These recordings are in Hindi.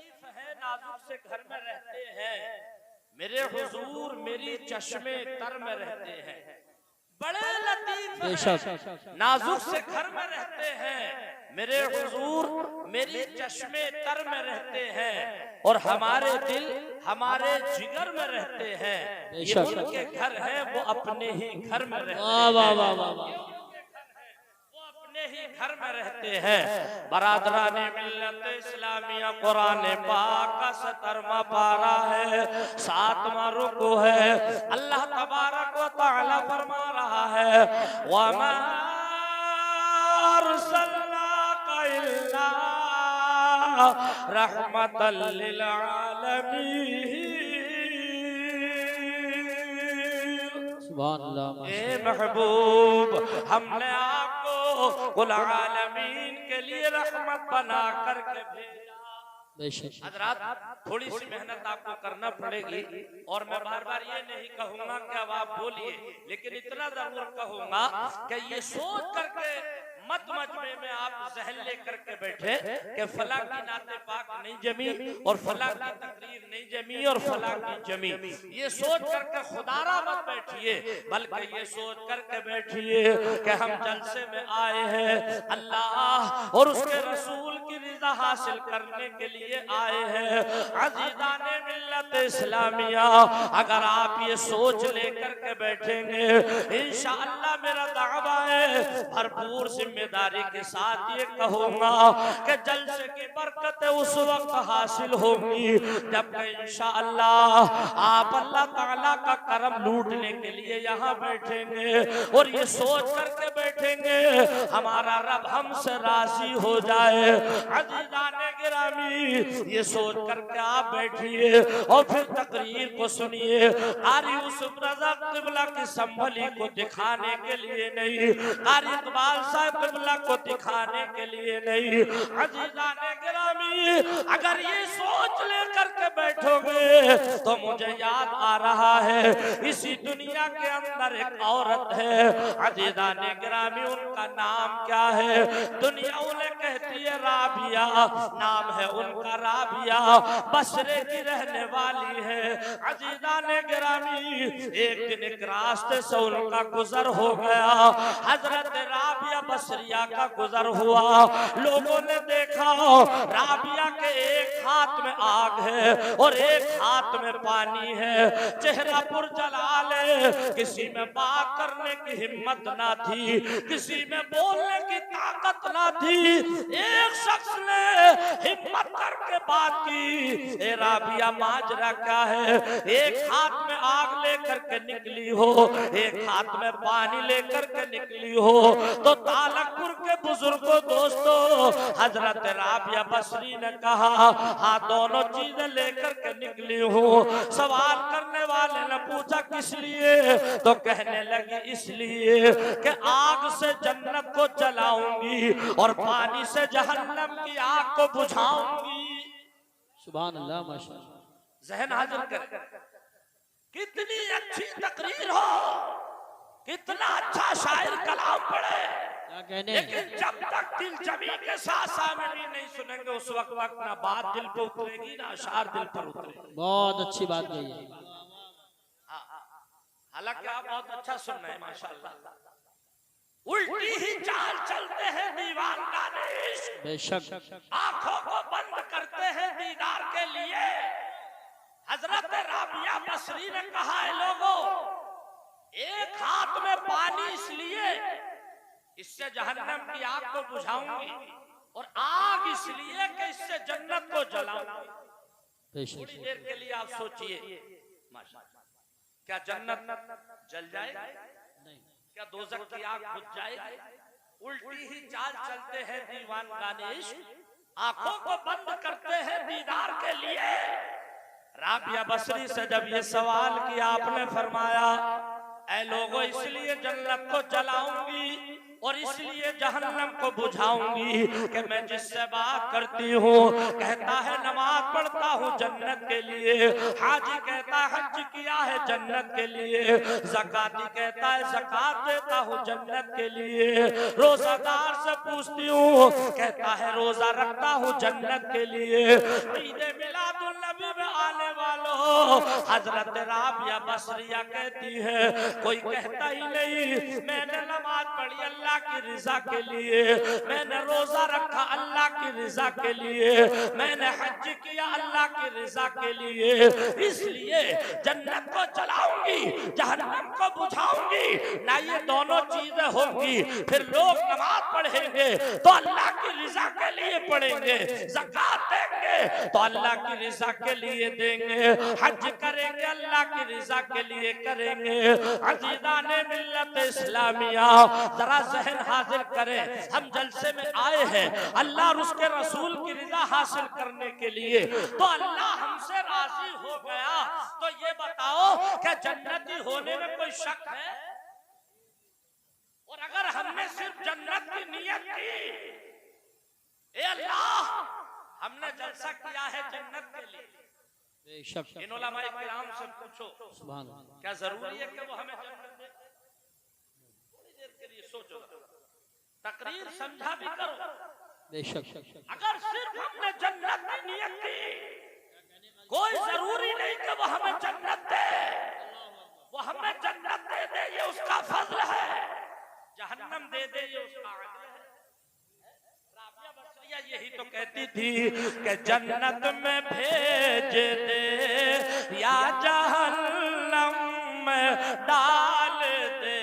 लतीफ है, नाजुक से घर में रहते हैं, मेरे हुजूर मेरी चश्मे तर में रहते हैं। बड़े लतीफ हैं, नाजुक से घर में रहते हैं, मेरे हुजूर मेरी चश्मे तर में रहते हैं, और हमारे दिल हमारे जिगर में रहते हैं। ये उनके घर हैं, वो अपने ही घर में रहते हैं, ही घर में रहते हैं। बरादराने मिल्लत इस्लामिया कुरान पाक का 17वां पारा है, 7वां रुकू है। अल्लाह तबारक व तआला फरमा रहा है, वमा अरसलनाका इल्ला रहमतल लिल आलमीन। ए महबूब, हमने आपको कुल आलमीन के लिए रहमत बना करके भेजा। हज़रात, थोड़ी सी मेहनत आपको करना पड़ेगी, और मैं बार बार ये नहीं कहूंगा कि अब आप बोलिए, लेकिन इतना जरूर कहूंगा कि ये सोच करके मत मजमे में आप जहन लेकर के बैठे कि फला की नाते पाक नहीं जमी और फला की तकरीर नहीं जमी और फला की जमी। ये सोच करके खुदारा मत बैठिए, बल्कि ये सोच करके बैठिए कि हम जलसे में आए हैं अल्लाह और उसके रसूल की रिजा हासिल करने के लिए आए हैं। अज़ीज़ाने मिल्लत इस्लामिया, अगर आप ये सोच लेकर के बैठेंगे, इंशाअल्लाह मेरा दावा है, भरपूर जिम्मेदारी के साथ ये कहूंगा कि जलसे की बरकत उस वक्त हासिल होगी जब इंशाअल्लाह आप अल्लाह ताला का करम लूटने के लिए यहाँ बैठेंगे, और ये सोच करके बैठेंगे हमारा रब हमसे राजी हो जाए। अज़ीज़ाने गिरामी, ये सोच करके आप बैठिए और फिर तकरीर को सुनिए। कारी यूसुफ रज़ा क़िबला की संभली को दिखाने के लिए नहीं, कारी इकबाल साहब क़िबला को दिखाने के लिए नहीं। अज़ीज़ाने गिरामी, अगर ये सोच लेकर के बैठोगे तो मुझे याद आ रहा है, इसी दुनिया के अंदर एक औरत है। अज़ीज़ाने गिरामी, उनका नाम क्या है? दुनिया उन्हें कहती है राबिया, नाम है उनका राबिया, बसरे की रहने वाली है। अज़ीज़ाने गिरामी, एक दिन एक रास्ते से उनका गुजर हो गया, हजरत राबिया बसरिया का गुजर हुआ। लोगों ने देखा राबिया के एक हाथ में आग है और एक हाथ में पानी है, चेहरा पुरजलाल है, किसी में बात करने की हिम्मत ना थी, किसी में बोलने की ताकत ना थी। एक शख्स ने हिम्मत करके बात की, ए राबिया माजरा क्या है? एक हाथ में आग लेकर के निकली हो, एक हाथ में पानी लेकर के निकली हो, तो तालकपुर के बुजुर्गों दोस्तों, हजरत राबिया बसरी ने कहा, हाँ दोनों चीजें लेकर के निकली हूँ। सवाल करने वाले ने पूछा किस लिए? तो कहने लगी इसलिए कि आग से जन्नत को जलाऊंगी और पानी से जहन्नम की आग को बुझाऊंगी। सुभान अल्लाह, माशाअल्लाह। जहन हाजिर कर, कितनी अच्छी तकरीर हो, कितना अच्छा शायर कलाम पढ़े, लेकिन जब तक दिल जमी के साथ सामने नहीं सुनेंगे उस वक्त ना बात दिल पे उतरेगी ना अशार दिल पर उतरेगी। बहुत अच्छी बात कही है। हालांकि आप बहुत अच्छा सुन रहे हैं माशाअल्लाह। उल्टी ही चाल चलते हैं दीवान दानिश, बेशक आंखों को बंद करते हैं दीदार के लिए। हजरत राबिया बसरी ने कहा है लोगों, एक हाथ में पानी इसलिए इससे जहन्नम की आग को बुझाऊंगी और आग इसलिए कि इससे जन्नत को जलाऊंगी। थोड़ी देर के लिए आप सोचिए, क्या जन्नत जल जाएगी? नहीं। क्या दोज़ख की आग बुझ जाएगी? उल्टी ही चाल चलते हैं दीवान दानिश, आंखों को बंद करते हैं दीदार के लिए। राबिया बसरी से जब ये सवाल किया, आपने फरमाया, ऐ लोगों इसलिए जन्नत को जलाऊंगी और इसलिए जहन्नम को बुझाऊंगी कि मैं जिससे बात करती हूँ कहता है नमाज पढ़ता हूँ जन्नत के लिए, हाजी कहता है हज किया है जन्नत के लिए, ज़काती कहता है ज़कात देता हूँ जन्नत के लिए, रोजादार से पूछती हूँ कहता है रोजा रखता हूँ जन्नत के लिए। ईद मिलादुन नबी में आने वालों हजरत राबिया बसरिया कहती है कोई कहता ही नहीं मैंने नमाज पढ़ी अल्लाह की रिजा के लिए, मैंने रोजा रखा अल्लाह की रिजा के लिए, मैंने हज किया अल्लाह की रिजा के लिए, इसलिए जन्नत को जलाऊंगी जहन्नम को बुझाऊंगी ना, ये दोनों चीजें होंगी। फिर लोग नमाज पढ़ेंगे तो अल्लाह की रिजा के लिए पढ़ेंगे, ज़कात देंगे तो अल्लाह की रिजा के लिए देंगे, हज करेंगे अल्लाह की रिजा के लिए करेंगे। अज़ीज़ाने मिल्लत इस्लामिया जरा ज़हन हाजिर करें, हम जलसे में आए हैं अल्लाह और उसके रसूल की रिजा हासिल करने के लिए, तो अल्लाह हमसे राजी हो गया तो ये बताओ क्या जन्नती होने में कोई शक है? और अगर हमने सिर्फ जन्नत की नियत की, ए अल्लाह हमने जलसा किया है जन्नत के लिए, इन उलमाए किराम से पूछो क्या जरूरी है कि वो हमें जन्नत दे? थोड़ी देर के लिए सोचो, तकरीर समझा भी करो। बेशक अगर सिर्फ हमने जन्नत की नियत की, कोई जरूरी नहीं कि वो हमें जन्नत दे, वो हमें जन्नत दे दे ये उसका फजल है, जहन्नम दे दे ये उसका अदल है। राबिया बसरिया यही तो कहती थी कि जन्नत में भेज दे या जहन्नम में डाल दे,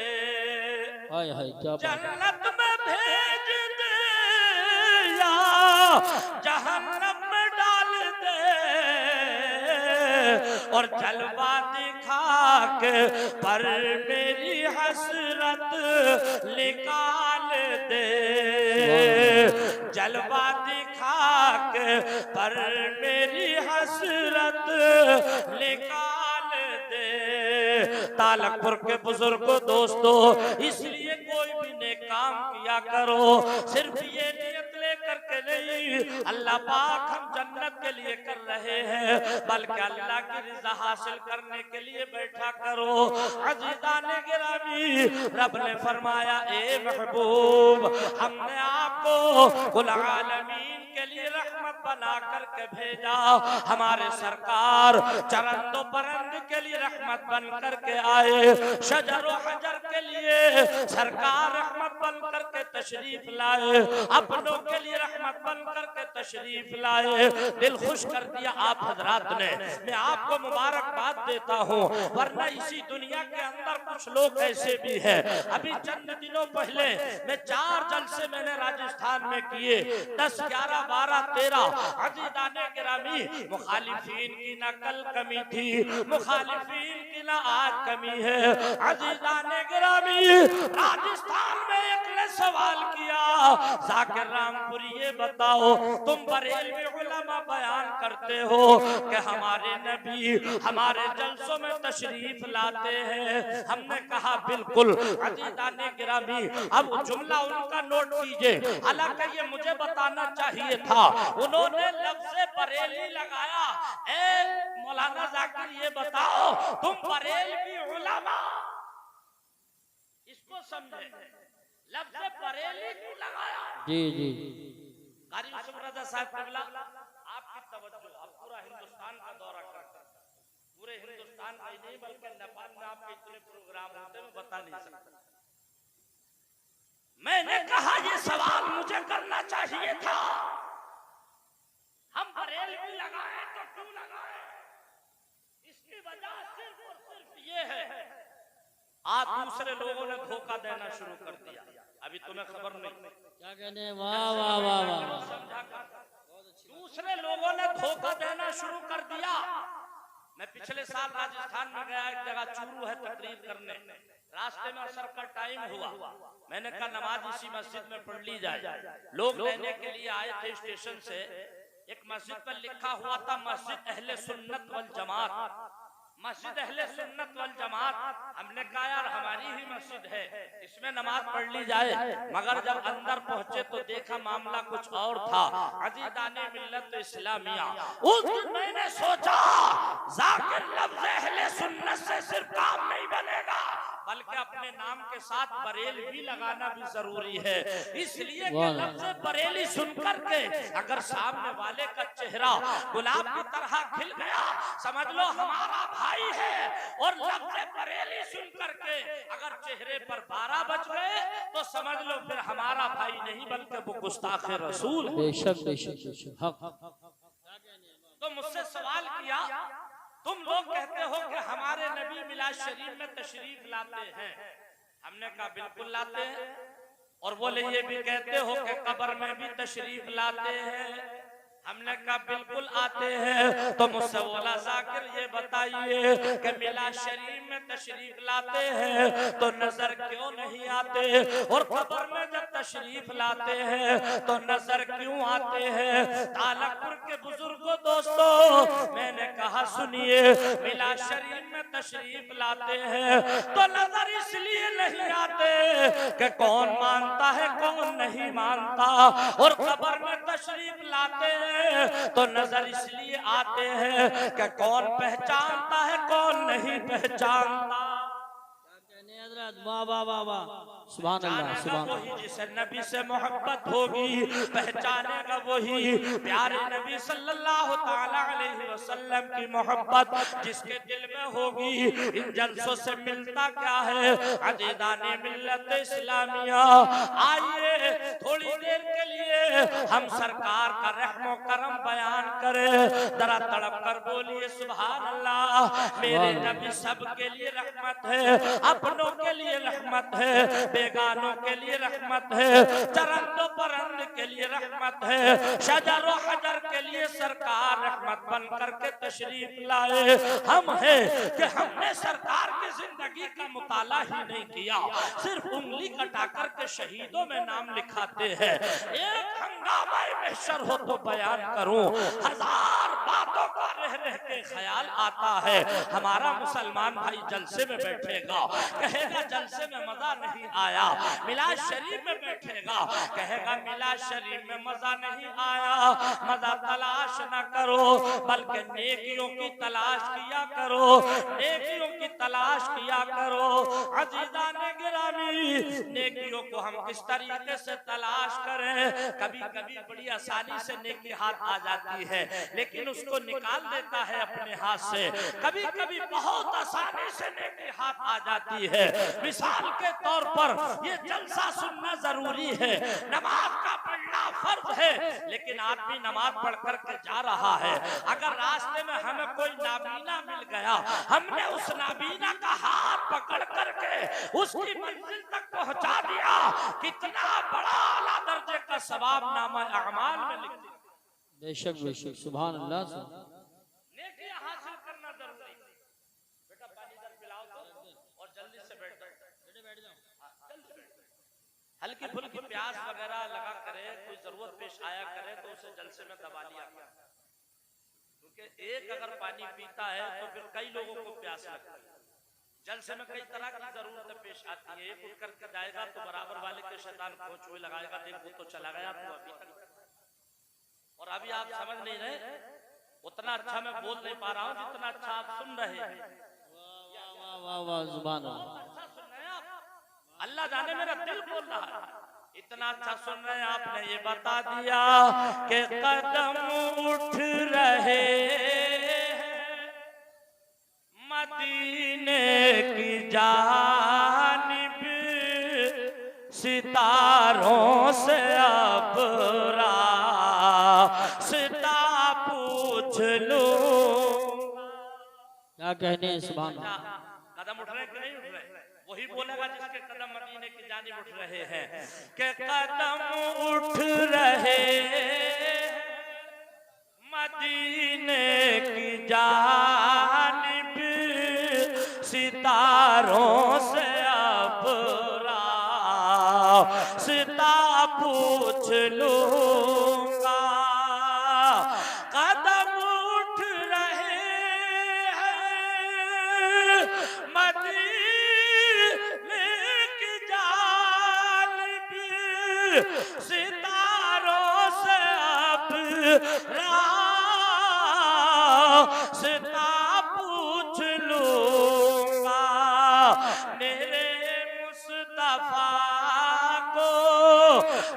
हाय हाय क्या जन्नत में भेज दे या जहन्नम में डाल दे, और जलवा दिखा के पर मेरी हसरत निकाल दे, जलवा दिखा के पर मेरी हसरत निकाल दे। तालकपुर के बुजुर्ग दोस्तों, इसलिए कोई भी नेक काम किया करो सिर्फ ये नियत लेकर के नहीं अल्लाह पाक हम जन्नत के लिए कर रहे हैं, बल्कि अल्लाह की रिजा हासिल करने के लिए बैठा करो। अज़ीज़ाने गिरामी, रब ने फरमाया ए महबूब हमने आपको कुल आलमीन के लिए रहमत बना करके भेजा, हमारे सरकार चरंदो परंद के लिए रहमत बन करके आए, शजर व हजर के लिए सरकार रहमत बन करके तशरीफ लाए, अपनों के लिए रहमत बन करके तशरीफ लाए, दिल खुश कर दिया आप हजरात ने। मैं आपको मुबारकबाद देता हूँ, वरना इसी दुनिया के अंदर कुछ लोग ऐसे भी हैं। अभी चंद दिनों पहले मैं 4 जलसे मैंने राजस्थान में किए, 10, 11, 12, 13। अज़ीज़ाने गिरामी, मुखालिफीन की ना कल कमी थी, मुखालिफीन की ना आज कमी है। अज़ीज़ाने गिरामी, राजस्थान में एक ने सवाल किया जाकिर रामपुरी ये बताओ तुम बरेलवी उलमा बयान करते हो कि हमारे नबी हमारे जलसों में तशरीफ लाते हैं। हमने कहा बिल्कुल। अज़ीज़ाने गिरामी, अब जुमला उनका नोट कीजिए, हालांकि ये मुझे बताना चाहिए था, उन्होंने लफ्ज़ बरेली लगाया। ए मौलाना जाकिर ये बताओ तुम बरेलवी उलमा, इसको समझे, लफ्ज़ बरेली क्यों लगाया? जी जी कारी यूसुफ रज़ा साहब क़िबला, आपकी तवज्जो, आप पूरा हिंदुस्तान का दौरा करते हैं, पूरे हिंदुस्तान का ही नहीं बल्कि नेपाल में आपके इतने प्रोग्राम होते हैं, मैं बता नहीं सकता। मैंने कहा ये सवाल मुझे करना चाहिए था, हम बरेलवी लगाए तो क्यों लगाए? इसकी वजह सिर्फ और सिर्फ ये है आज दूसरे लोगों ने धोखा देना शुरू कर दिया। अभी तुम्हें खबर नहीं क्या कहने, वाह वाह वाह वाह, दूसरे लोगों ने धोखा देना शुरू कर दिया। मैं पिछले साल राजस्थान में गया, एक जगह चूरू है तकरीर करने, रास्ते में असर का टाइम हुआ, मैंने कहा नमाज इसी मस्जिद में पढ़ ली जाए। लोग लेने के लिए आए थे स्टेशन से, एक मस्जिद पर लिखा हुआ था मस्जिद अहले सुन्नत वल जमात, मस्जिद अहले सुन्नत वल जमात, हमने कहा यार हमारी ही मस्जिद है, इसमें नमाज पढ़ ली जाए, मगर जब अंदर पहुंचे तो देखा मामला कुछ और था। अजीदाने मिल्लत इस्लामिया, उस दिन मैंने सोचा जाकिर लफ्ज़ अहले सुन्नत से सिर्फ काम नहीं बनेगा, बल्कि अपने नाम के साथ बरेल भी लगाना भी जरूरी है। इसलिए कि लफ्ज़ बरेली सुनकर के अगर सामने वाले का चेहरा गुलाब की तरह खिल गया, समझ लो हमारा भाई है, और लफ्ज़ बरेली सुनकर के अगर चेहरे पर 12 बज गए तो समझ लो फिर हमारा भाई नहीं बल्कि वो गुस्ताख रसूल है। बेशक बेशक बेशक हक। तो मुझसे सवाल किया, तुम लोग कहते हो कि हमारे नबी मिलाद शरीफ में तशरीफ लाते हैं। हमने कहा बिल्कुल लाते हैं। और बोले ये भी कहते हो कि कब्र में भी तशरीफ लाते हैं। हमने कहा बिल्कुल आते हैं। तो मुझसे बोला जाकिर ये बताइए कि मिलाद शरीफ में तशरीफ लाते हैं तो नजर क्यों नहीं आते, और कब्र में जब तशरीफ लाते हैं तो नजर क्यों आते हैं। तालपुर के बुजुर्गों दोस्तों, मैंने कहा सुनिए, मिलाद शरीफ में तशरीफ लाते हैं तो नजर इसलिए नहीं आते कि कौन मानता है कौन नहीं मानता, और कब्र में तशरीफ लाते हैं तो नजर इसलिए आते हैं कि कौन पहचानता है कौन नहीं पहचानता। वाह वाह वाह वाह, सुभान अल्लाह सुभान अल्लाह। वही जिसे नबी से मोहब्बत होगी पहचानेगा वही प्यारे नबी सल्लल्लाहु ताला अलैहि वसल्लम की मोहब्बत जिसके दिल में होगी। इन जलसों से मिलता क्या है अजीदाने मिल्लत इस्लामिया। आइए थोड़ी देर के लिए हम सरकार का रहमो करम बयान करें, जरा तड़प कर बोलिए सुभान अल्लाह। मेरे नबी सब के लिए रहमत है, अपनों के लिए रहमत है, बेगानों के लिए रहमत है, चरंदो परंद के लिए रहमत है, शजर व हजर के लिए सरकार रहमत बन करके तशरीफ लाए। हम है कि हमने सरकार की जिंदगी का मुताला ही नहीं किया, सिर्फ उंगली कटा करके शहीदों में नाम लिखाते हैं। एक हंगामा महशर हो तो बयान करूं, हजार बातों का रह रह के ख्याल आता है। हमारा मुसलमान भाई जलसे में बैठेगा कहेगा जलसे में मजा नहीं आया, मिलाद शरीफ में बैठेगा कहेगा मिलाद शरीफ में मजा नहीं आया। मजा तलाश न करो बल्कि नेकियों की तलाश किया करो, नेकियों की तलाश किया करो। अजीज़ाने गिरामी, नेकियों को हम किस तरीके से तलाश करें। कभी कभी बड़ी आसानी से नेकी हाथ आ जाती है लेकिन उसको निकाल देता है अपने हाथ से। कभी कभी बहुत आसानी से नेकी हाथ आ जाती है। मिसाल के तौर पर ये जलसा सुनना जरूरी है, नमाज का पढ़ना फर्ज है, लेकिन आदमी नमाज पढ़ करके जा रहा है, अगर रास्ते में हमें कोई नाबीना मिल गया, हमने उस नाबीना का हाथ पकड़ करके उसकी मंजिल तक पहुंचा दिया, कितना बड़ा आला दर्जे का सवाब नामा अमाल में लिख दिया। बेशक बेशक सुभान अल्लाह। नेकी हासिल करना जरूरी है। बेटा पानी इधर पिलाओ तो, और जल्दी से बैठ जाओ। हल्की फुल्की प्यास वगैरह लगा करे, कोई जरूरत पेश आया करे तो उसे जलसे में दबा लिया, क्योंकि एक अगर पानी पीता है तो फिर कई लोगों को प्यास लगती है। जलसे में कई तरह की जरूरतें पेश आती है। एक उठ करके जाएगा तो बराबर वाले के शैतान खोच हुए लगाएगा, देख वो तो चला गया तो अभी तक, और अभी आप समझ नहीं रहे, उतना अच्छा मैं बोल नहीं पा रहा हूँ जितना अच्छा आप सुन रहे हैं। वाह वाह वाह सुभान अल्लाह। अल्लाह जाने मेरा दिल बोल रहा है, इतना अच्छा सुन रहे हैं। आपने ये बता दिया कि कदम उठ रहे मदीने की जानिब, सितारों से अब रास्ता पूछ लूं। क्या कहने हैं सुभान अल्लाह। कदम उठ रहे कि नहीं उठ रहे, वही बोलेगा जिसके कदम मदीने की जानिब उठ रहे हैं कि कदम उठ रहे मदीने की जानिब, सितारों से अब रास्ता पूछ लूंगा। कदम उठ रहे हैं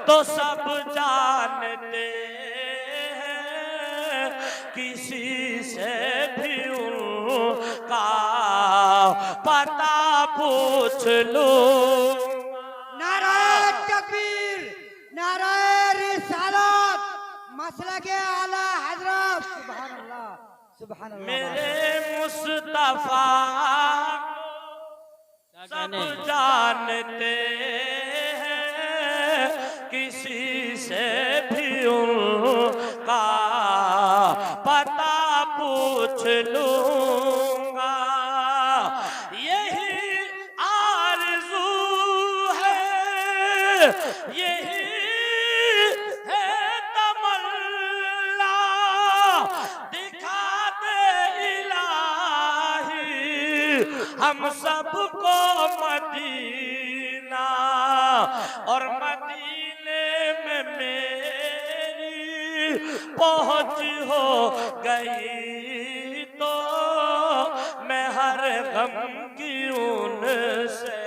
तो सब जानते हैं, किसी से भी उनका पता पूछ लो। नाराए तकबीर, नाराए रिसालत, मसलके आला हजरत। सुभान अल्लाह, सुभान अल्लाह। मेरे मुस्तफा सब जानते हैं, किसी से भी उनका पता पूछ लूंगा। यही आरज़ू है, यही है तमन्ना, दिखा दे इलाही हम सबको मदीना, और मदीने में मेरी पहुंच हो गई तो मैं हर गम की उनसे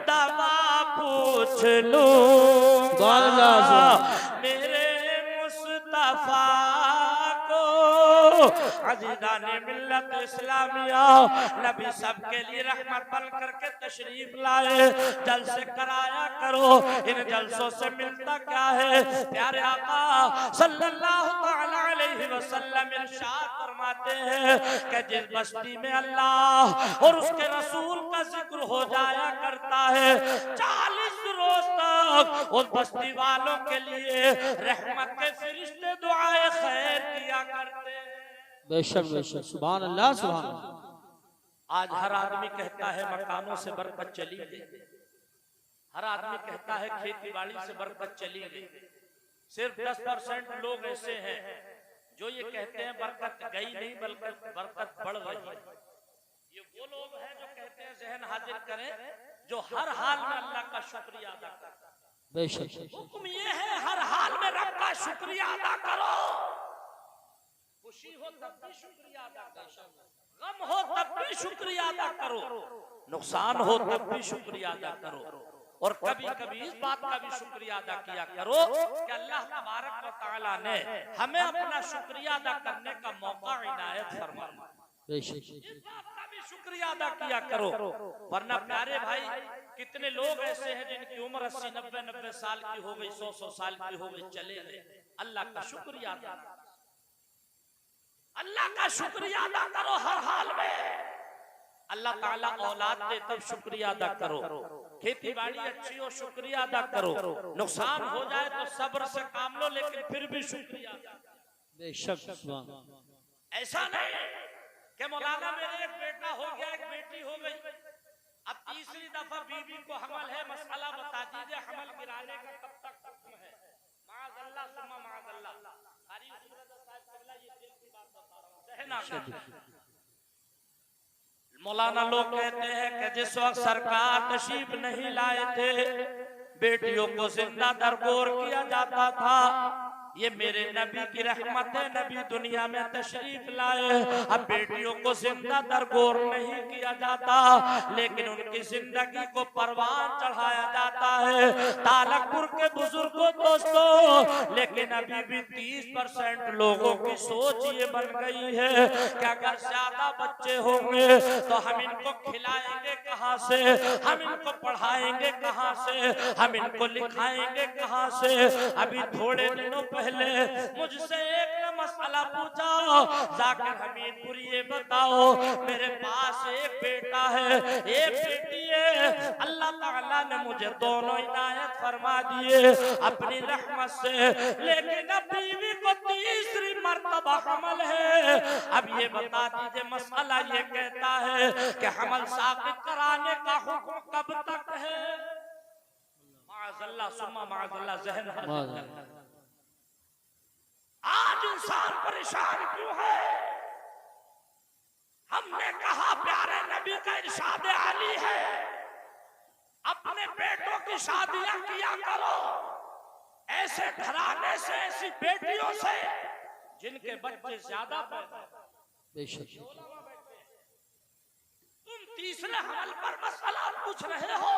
दवा पूछ लूंगा। मेरे मुस्तफा को अज़ीज़ाने मिल्लत इस्लामिया नबी सबके लिए रहमत बन करके तशरीफ लाए। जलसे कराया करो, इन जलसों से मिलता क्या है? प्यारे आका सल्लल्लाहु अलैहि वसल्लम इरशाद फरमाते हैं कि जिस बस्ती में अल्लाह और उसके रसूल का जिक्र हो जाया करता है, 40 रोज तक उस बस्ती वालों के लिए रहमत के फरिश्ते दुआए खैर किया करते हैं। बेशक बेशक, सुभान अल्लाह, सुभान अल्लाह। आज हर आदमी कहता है मकानों से बरकत चली गई, हर आदमी कहता है खेती बाड़ी से बरकत चली गई। सिर्फ 10% लोग ऐसे हैं जो ये कहते हैं बरकत गई नहीं बल्कि बरकत बढ़ रही है। ये वो लोग हैं जो कहते हैं, ज़हन हाजिर करें, जो हर हाल में अल्लाह का शुक्रिया अदा करता है। बेशक हुक्म ये है हर हाल में रब का शुक्रिया अदा करो। खुशी हो तब भी शुक्रिया अदा करो, गम हो तब भी शुक्रिया अदा करो, नुकसान हो तब भी शुक्रिया अदा करो। और कभी कभी इस बात का भी शुक्रिया अदा किया करो कि अल्लाह तबारक व तआला ने हमें अपना शुक्रिया अदा करने का मौका इनायत फरमाया। बेशक इस बात का भी शुक्रिया अदा किया करो, वरना प्यारे भाई कितने लोग ऐसे हैं जिनकी उम्र 80-90 साल की हो गई, 100 साल की हो गई, चले गए। अल्लाह का शुक्रिया अदा, अल्लाह का शुक्रिया अदा करो हर हाल में। अल्लाह ताला औलाद दे तब शुक्रिया अदा करो, खेती बाड़ी अच्छी हो शुक्रिया अदा करो, नुकसान हो जाए तो सब्र से काम लो लेकिन फिर भी शुक्रिया अदा करो। बेशक, सुभान अल्लाह। ऐसा नहीं कि मौलाना मेरे एक बेटा हो गया, एक बेटी हो गई, अब तीसरी दफा बीवी को हमल है, मसला बता दीजिए हमल गिराने का कब तक हुक्म है? माअज़ल्लाह सुम्मा माअज़ल्लाह। सारी ये दिल की बात बता रहा हूं, सहना। मौलाना लोग कहते हैं कि जिस वक्त सरकार तशरीफ नहीं लाए थे, बेटियों को जिंदा दरगोर किया जाता था। ये मेरे नबी की रहमत है, नबी दुनिया में तशरीफ लाए, अब बेटियों को जिंदा दरगोर नहीं किया जाता, लेकिन उनकी जिंदगी को परवान चढ़ाया जाता है। तालकपुर के बुजुर्गों दोस्तों, लेकिन अभी भी 30% लोगों की सोच ये बन गई है कि अगर ज्यादा बच्चे होंगे तो हम इनको खिलाएंगे कहाँ से, हम इनको पढ़ाएंगे कहाँ से, हम इनको लिखाएंगे कहाँ से। अभी थोड़े दिनों पहले मुझसे एक ने मसला पूछा, जाकिर हमीदपुर ये बताओ, मेरे पास एक बेटा है एक बेटी है, अल्लाह ताला ने मुझे दोनों इनायत फरमा दिए अपनी रहमत से, लेकिन अब बीवी को तीसरी मर्तबा हमल है। अब ये बता दीजिए मसला ये कहता है कि हमल साबित कराने का हुक्म कब तक है? माअज़ल्लाह सुम्मा माअज़ल्लाह, ज़हन। आज इंसान परेशान क्यों है? हमने कहा प्यारे नबी का इरशाद आली है, अपने बेटों की शादियां किया करो ऐसे घराने से, ऐसी बेटियों से जिनके बच्चे ज्यादा पैदा। बेशक तुम तीसरे हमल पर मसला पूछ रहे हो,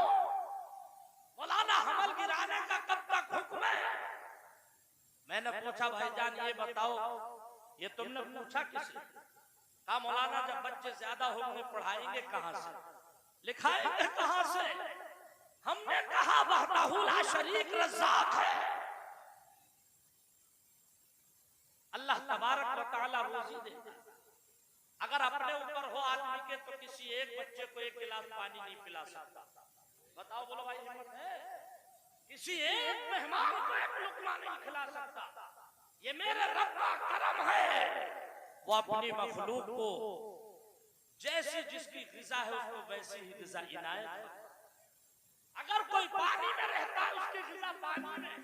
मौलाना हमल गिराने का कब तक हुक्म है? मैंने पूछा भाईजान ये बताओ, ये तुमने पूछा किसी? कहा मौलाना जब बच्चे ज्यादा होंगे पढ़ाएंगे कहां से, लिखाएंगे कहां से? हमने कहा वहदहू ला शरीक रज़्ज़ाक़ है, अल्लाह तबारक व तआला रोजी देता है। अगर अपने ऊपर हो आदमी के तो किसी एक बच्चे को एक गिलास पानी नहीं पिला सकता। बताओ बोलो भाई, हिम्मत है? किसी एक मेहमान को एक लुकमा नहीं खिला सकता। ये मेरे रब का करम है, वो अपनी मखलूक को जैसी जिसकी ग़िज़ा है उसको वैसी ही ग़िज़ा इनायत है। अगर कोई पानी में रहता है उसकी ग़िज़ा पानी में,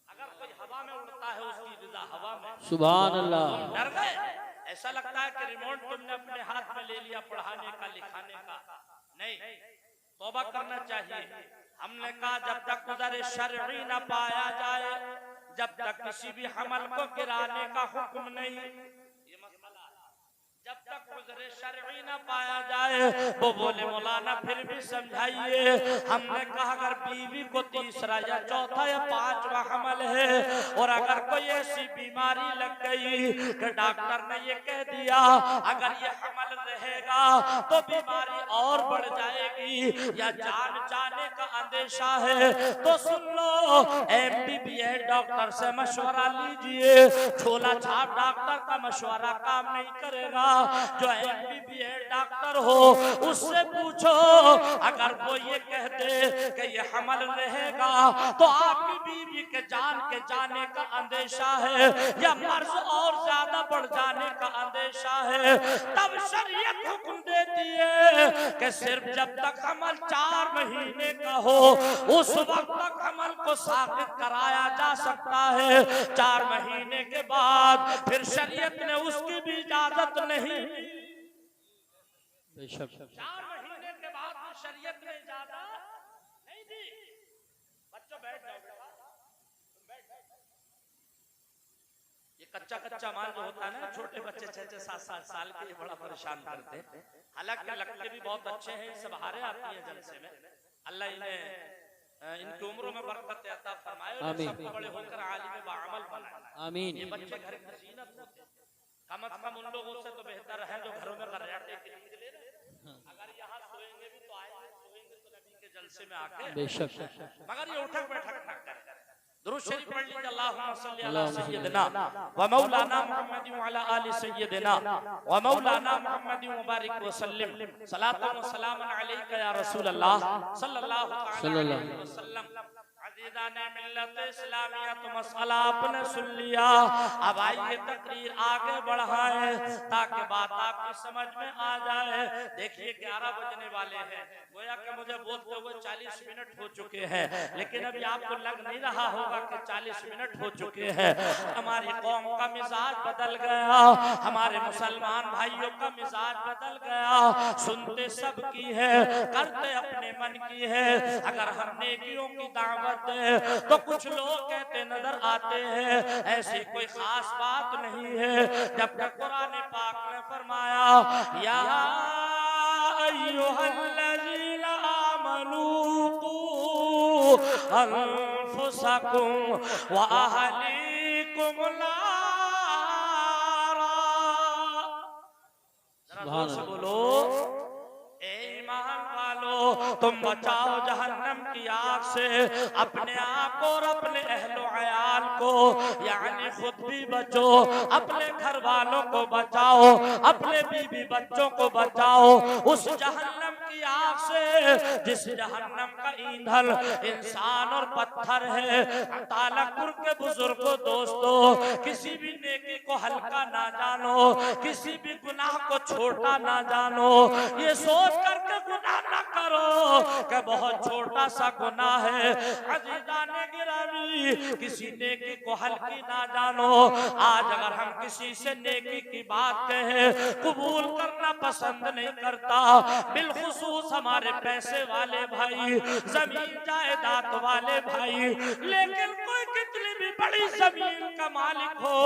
अगर कोई हवा में उड़ता है उसकी ग़िज़ा हवा में। सुभान अल्लाह। डर गए? ऐसा लगता है कि रिमोट तुमने अपने हाथ में ले लिया पढ़ाने का लिखाने का। नहीं, तौबा करना चाहिए। हमने कहा जब तक गुज़र शरई न पाया जाए, जब तक किसी भी हमल को गिराने का हुक्म नहीं, ये मसला, जब तक गुज़र शरई न पाया जाए। वो बोले मौलाना फिर भी समझाइए। हमने कहा अगर बीवी को तीसरा या चौथा या पांचवा हमल है और अगर कोई ऐसी बीमारी लग गई कि डॉक्टर ने ये कह दिया अगर ये हमल रहेगा तो बीमारी और बढ़ जाएगी या जान जाने का अंदेशा है, तो सुन लो MBBS डॉक्टर से मशवरा लीजिए। छोला छाप डॉक्टर का मशवरा काम नहीं करेगा। जो MBBS डॉक्टर हो उससे पूछो, अगर वो ये कह दे कि ये हमल रहेगा तो आपकी बीवी के जाने का अंदेशा है या मर्ज और ज्यादा बढ़ जाने का अंदेशा है, तब शरीयत हुक्म देती है कि सिर्फ जब तक हमल 4 महीने का हो उस वक्त तक हमल को साबित कराया जा सकता है। 4 महीने के बाद फिर शरीयत ने उसकी भी इजाजत नहीं। 4 महीने के बाद फिर शरीयत ने इजाजत नहीं दी। बच्चों बैठ जाओ, ये कच्चा कच्चा माल जो होता है ना, छोटे बच्चे 6-7 साल के, ये बड़ा परेशान करते हैं। हालांकि लगते भी बहुत अच्छे हैं, सब हारे आती है जलसे में। अल्लाह इन्हें इनकी उम्रों में बरकत अता फरमाए और सब बड़े होकर आलिम बाअमल बनाए। आमीन। ये बच्चे घर की जीनत होते हैं। कम से कम उन लोगों से तो बेहतर है जो घरों में गर्राटे की नींद ले रहे हैं। अगर यहाँ सोएंगे भी तो आएंगे, सोएंगे तो नबी के जलसे में आके बेशक, मगर ये उठक बैठक ना करें। दुरूद शरीफ पढ़ लीजिए, अल्लाहुम्मा सल्ली अला सय्यिदना व मौलाना मुहम्मद व अला आलि सय्यिदना व मौलाना मुहम्मद व बारिक व सल्लिम सलातन व सलामन अलैका या रसूल अल्लाह सल्लल्लाहु अलैहि वसल्लम। अज़ीज़ाने मिल्लत इस्लामिया, तो मसला आपने सुन लिया। अब आइए तकरीर आगे बढ़ाएं ताकि बात आपकी समझ में आ जाए। देखिए 11 बजने वाले हैं, गोया कि मुझे बोलते हुए 40 मिनट हो चुके हैं, लेकिन अभी आपको लग नहीं रहा होगा कि 40 मिनट हो चुके हैं। हमारी कौम का मिजाज बदल गया, हमारे मुसलमान भाइयों का मिजाज बदल गया। सुनते सब की है, करते अपने मन की है। अगर हम नेकियों की दावत तो कुछ लोग कहते नजर आते हैं, ऐसी कोई खास बात नहीं है। जब तक कुरान पाक ने फरमाया या अय्युहल्लज़ीना आमनू कू अनफुसकुम व अहलीकुम नारा, जरा जोर से बोलो, तुम बचाओ जहन्नम की आग से अपने आप को और अपने अहलो अयाल को, यानी खुद भी बचो, अपने घर वालों को बचाओ, अपने बीवी बच्चों को बचाओ उस जहन्नम की आग से जिस जहन्नम का ईंधन इंसान और पत्थर है। तालकुर के बुजुर्गों दोस्तों, किसी भी नेकी को हल्का ना जानो, किसी भी गुनाह को छोटा ना जानो। ये सोच करके गुनाह ना करो कि बहुत छोटा सा गुनाह है। अज़ीज़ाने गिरामी, किसी नेकी को हल्की ना जानो। आज अगर हम किसी से नेकी की बात कहें, कबूल करना पसंद नहीं करता, बिलखुसूस हमारे पैसे वाले भाई, जमीन जायदाद वाले भाई। लेकिन कोई कितनी भी बड़ी जमीन का मालिक हो,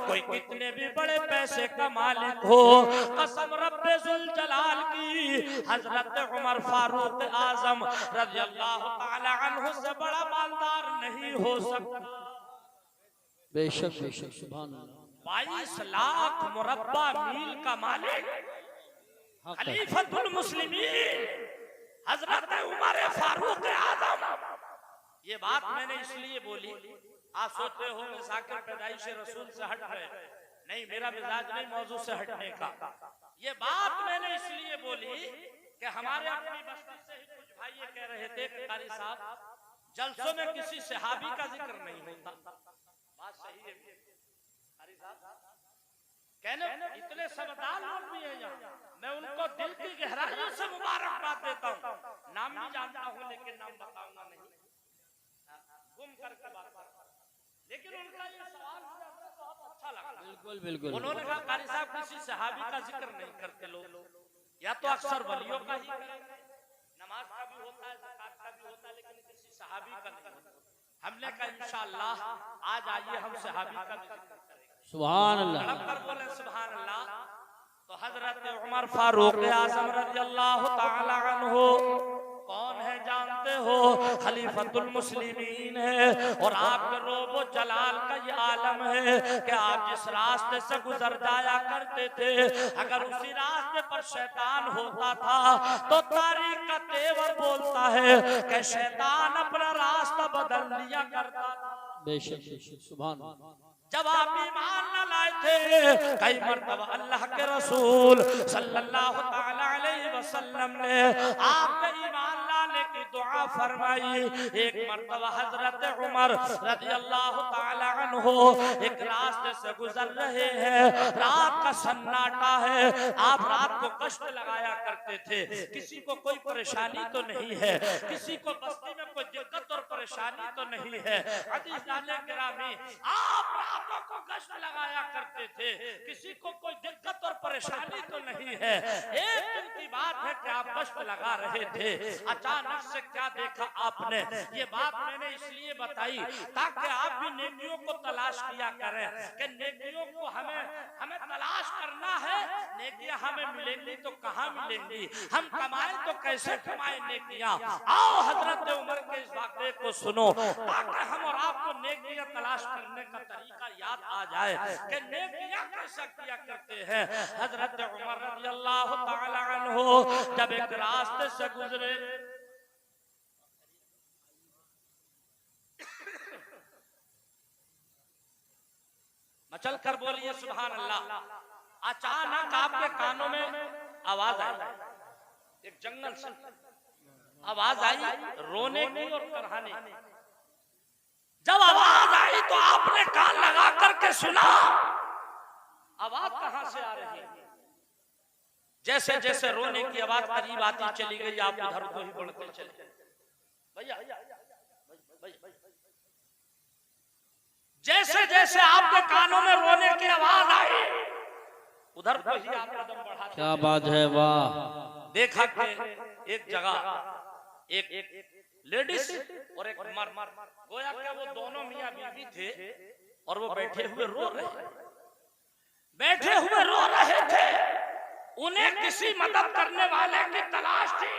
कोई कितने भी बड़े पैसे का मालिक हो, कसम रब्बे जुल जलाल की, हजरत उमर फारूक आजम रज़ियल्लाहु ताला अन्हु से बड़ा मालदार नहीं हो सकता। बेशक बेशक सुभान अल्लाह। 22 लाख मुरब्बा मील का मालिक खलीफतुल मुस्लिमीन हजरत उमर फारूक आजम। ये बात मैंने इसलिए बोली, आप सोचते हो कि साकिर पैदाइश रसूल से हट रहे, नहीं, मेरा मिजाज नहीं मौजू से हटने का। ये बात मैंने इसलिए बोली कि हमारे अपनी बस्ती से ही कुछ भाई ये कह रहे थे कि कारी साहब जलसों में किसी सहाबी का जिक्र नहीं होता। बात सही है कारी साहब, कहने इतने समझदार लोग भी हैं यहाँ, मैं उनको दिल की गहराइयों से मुबारकबाद देता हूँ। नाम नहीं जानता हूँ लेकिन नाम बताऊंगा नहीं, गुम करके बात करता, लेकिन उनका ये सवाल मुझे बहुत अच्छा लगा। बिल्कुल बिल्कुल। उन्होंने कहा कारी साहब किसी सहाबी का जिक्र नहीं करते लोग, या तो अक्सर वलियों का ही करेंगे, नमाज का भी होता है, ज़कात का भी होता है, लेकिन किसी सहाबी का नहीं। हमने कहा इंशाअल्लाह आज आइए हम सहाबी का भी जिक्र करेंगे। सुभान अल्लाह। बोले सुभान अल्लाह। तो हजरत उमर फारूक आज़म रज़ियल्लाहु ताला अन्हु कौन है जानते हो? खलीफतुल मुस्लिमीन है, और आपके रोबो जलाल का ये आलम है कि आप जिस रास्ते से गुजर जाया करते थे, अगर उसी रास्ते पर शैतान होता था तो तारीख का तेवर बोलता है कि शैतान अपना रास्ता बदल लिया करता था। बेशक बेशक सुभान अल्लाह। जब आप ईमान न लाए थे, कई मर्तबा अल्लाह के रसूल सल्लल्लाहु ताला अलैहि वसल्लम ने आप पे ईमान लाने की दुआ फरमाई। एक मर्तबा हजरत उमर रज़ियल्लाहु ताला अन्हु एक रास्ते से गुजर रहे हैं, रात का सन्नाटा है, आप रात को कष्ट लगाया करते थे, किसी को कोई परेशानी तो नहीं है, किसी को बस्ती में कोई दिक्कत और परेशानी तो नहीं है। हदीस जाने गिरामी, आप रातों को कष्ट लगाया करते थे, किसी को कोई दिक्कत और परेशानी तो नहीं है। एक दिन की बात है कि आप कष्ट लगा रहे थे, अचानक से क्या देखा आपने? ये बात मैंने इसलिए बताई ताकि आप भी नेकियों को तलाश किया करें कि नेकियों को हमें तलाश करना है। नेकियां हमें मिलेंगी तो कहाँ मिलेंगी, हम कमाए तो कैसे कमाए नेकियां। आओ हजरत उमर के इस वाक़े को सुनो ताकि हम और आपको नेकियां तलाश करने का तरीका याद आ जाए कि नेकियां कैसा किया करते हैं। हजरत उमर रज़ियल्लाहु ताला अन्हु जब एक रास्ते से गुजरे, मचल कर बोलिए सुभान अल्लाह। अचानक आपके कानों में आवाज आई, एक जंगल से आवाज आई रोने की और कराहने की। जब आवाज आई तो आपने कान लगा करके सुना आवाज कहां से आ रही है। जैसे जैसे रोने की आवाज करीब आती चली गई, आप उधर को ही बढ़ते चले। भैया जैसे जैसे आपके कानों में रोने की आवाज आई उधर को ही आप कदम बढ़ाते। क्या बात है, वाह। देखा कि एक जगह एक लेडीज और एक मर्द, गोया क्या वो दोनों मियां बीवी थे और वो बैठे हुए रो रहे थे। उन्हें किसी मदद करने वाले की तलाश थी।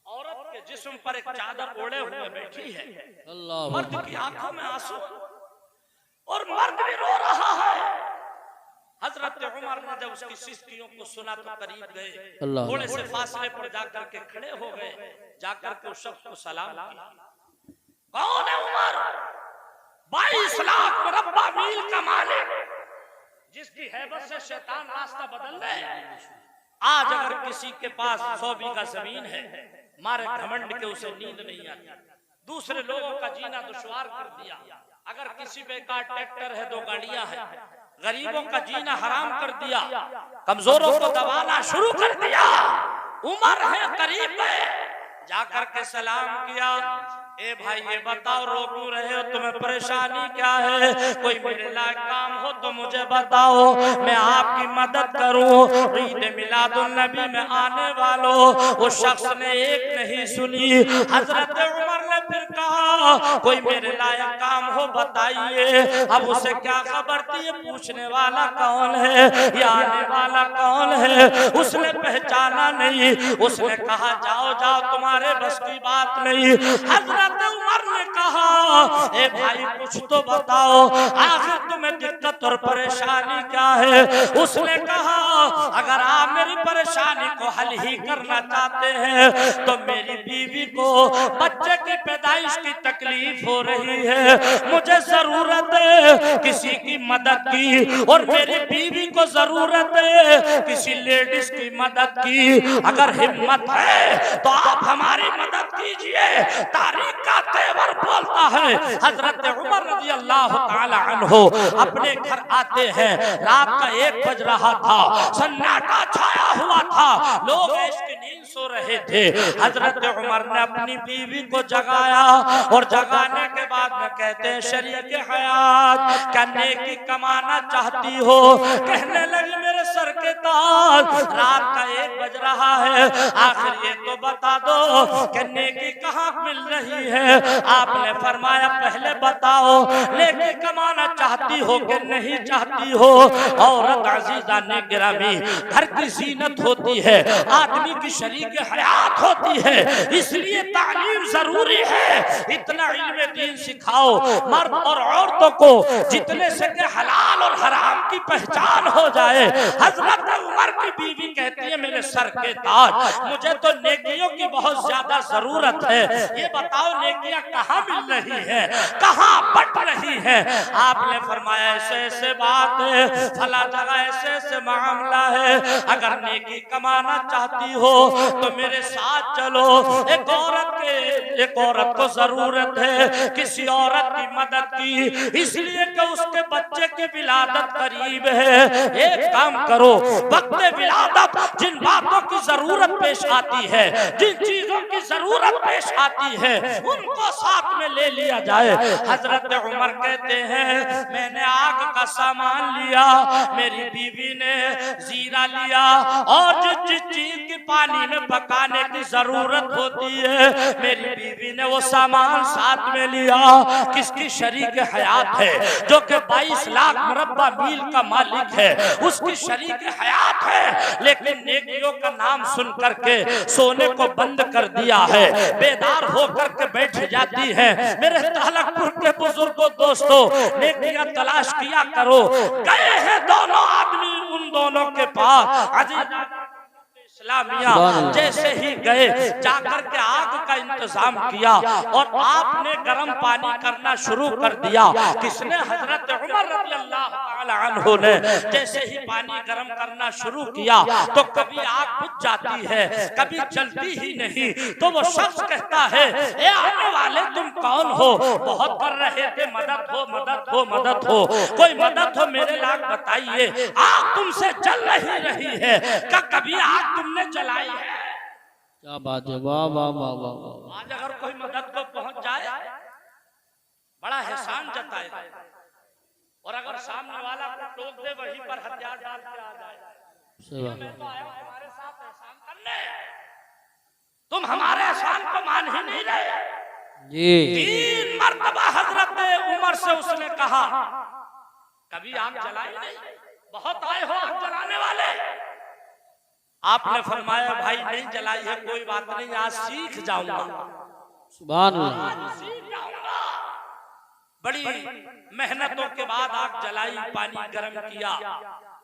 औरत के जिस्म पर एक चादर ओढ़े हुए बैठी है, मर्द की आंखों में आंसू और मर्द भी रो रहा है। हजरत उमर ने जब उसकी सिस्कियों को सुना तो करीब गए, थोड़े से फासले पर जाकर के खड़े हो गए, जाकर के उस शख्स को सलाम किया। कौन है उमर? 22 लाख मुरब्बा मील का मालिक, जिसकी हैबत से शैतान रास्ता बदल दे। आज अगर किसी के पास 100 बीघा जमीन है, मारे घमंड के उसे नींद नहीं आती, दूसरे लोगों का जीना दुश्वार कर दिया। अगर किसी बेकार ट्रैक्टर है, 2 गाड़ियां हैं, गरीबों का जीना हराम कर दिया, कमजोरों को दबाना शुरू कर दिया। उमर है करीब में, जाकर के सलाम किया। ए भाई ये बताओ रो क्यों रहे हो, तुम्हें परेशानी क्या है? कोई मेरे लायक काम हो तो मुझे बताओ, मैं आपकी मदद करूं। ईद मिलादुन नबी में आने वालों, उस शख्स ने एक नहीं सुनी। हजरत उमर ने फिर कहा कोई मेरे लायक काम हो बताइए। अब उसे क्या खबर थी ये पूछने वाला कौन है, ये आने वाला कौन है, उसने पहचाना नहीं। उसने कहा जाओ जाओ तुम्हारे बस की बात नहीं। हजरत उमर ने कहा ए भाई कुछ तो बताओ, आखिर तुम्हें दिक्कत और परेशानी क्या है। उसने कहा अगर आप मेरी परेशानी को हल ही करना चाहते हैं तो मेरी बीवी को बच्चे की पैदाइश की तकलीफ हो रही है, मुझे जरूरत है किसी की मदद की, और मेरी बीवी को जरूरत है किसी लेडीज की मदद की। अगर हिम्मत है तो आप हमारी मदद कीजिए। तारीख का तेवर बोलता है हजरत उमर रज़ी अल्लाह ताला अन्हो अपने घर आते हैं। रात का 1 बज रहा था, सन्नाटा छाया हुआ था, लोग ऐश की नींद सो रहे थे। हजरत उमर ने अपनी बीवी को जगाया और जगाने के बाद में कहते हैं शरीयत हयात क्या नेकी कमाना चाहती हो। कहने लगी मेरे सर के ताज, रात का 1 बज रहा है, आखिर ये तो बता दो कि नेकी कहाँ मिल रही है। आपने फरमाया पहले बताओ नेकी कमाना चाहती हो कि नहीं चाहती हो। औरत अजीजा ने गिरामी घर की जीनत होती है, आदमी की शरीक हयात होती है, इसलिए तालीम जरूरी है। इतना इल्म दीन सिखाओ मर्द और औरतों को जितने सके हलाल और हराम की पहचान हो जाए। हजरत उमर की बीवी कहती है मेरे सर के ताज, मुझे तो नेकियों की बहुत ज्यादा जरूरत है, ये बताओ नेकियां कहाँ मिल रही है, कहाँ बट रही है। आपने फरमाया ऐसे ऐसे बात है, फला जगह ऐसे ऐसे मामला है, अगर नेकी कमाना चाहती हो तो मेरे साथ चलो। एक औरत को जरूरत है किसी औरत की मदद की, इसलिए कि उसके बच्चे की विलादत करीब है। एक काम करो, वक्त विलादत जिन बातों की जरूरत पेश आती है, जिन चीजों की जरूरत पेश आती है, उनको साथ में ले लिया जाए। हजरत उमर कहते हैं मैंने आग का सामान लिया, मेरी बीवी ने जीरा लिया, और जिस चीज की पानी में पकाने की जरूरत होती है मेरी बीवी ने वो सामान साथ में लिया। किसकी शरीक हयात है जो कि 22 लाख मुरब्बा मील का मालिक है, उसकी शरीक हयात है, लेकिन नेकियों का नाम सुन करके सोने को बंद कर दिया है, बेदार होकर के बैठ जाती है। मेरे तहलकपुर के बुजुर्गों दोस्तों नेकियां तलाश किया करो। गए हैं दोनों आदमी उन दोनों के पास, अजीज इस्लामिया जैसे ही गए जाकर के आग का इंतजाम किया और आपने गर्म पानी करना शुरू कर दिया। किसने? हजरत उमर रज़ी अल्लाह ताला अन्हु ने। जैसे ही पानी गर्म करना शुरू किया तो कभी आग बुझ जाती है, कभी चलती ही नहीं। तो वो शख्स कहता है ए आने वाले तुम कौन हो? बहुत कर रहे थे मदद हो मदद हो मदद हो, कोई मदद हो मेरे लायक बताइए। आग तुमसे जल नहीं रही है, क्या कभी आग तुमने जलाई है? क्या बात है, वाह वाह वाह वाह। आज अगर कोई मदद को पहुंच जाए बड़ा एहसान जताए, और अगर सामने वाला को टोक दे वहीं पर हथियार डाल के आ जाए, मैं तो आया तुम्हारे साथ एहसान करने, तुम हमारे एहसान को मान ही नहीं रहे। जी 3 मर्तबा हजरत उमर से उसने कहा कभी आग जलाई नहीं, बहुत आए हो आग जलाने वाले। आपने फरमाया भाई नहीं जलाई है, कोई बात नहीं, आज सीख जाऊंगा, सुभान अल्लाह, सीख जाऊंगा। बड़ी मेहनतों के बाद आग जलाई, पानी गर्म किया,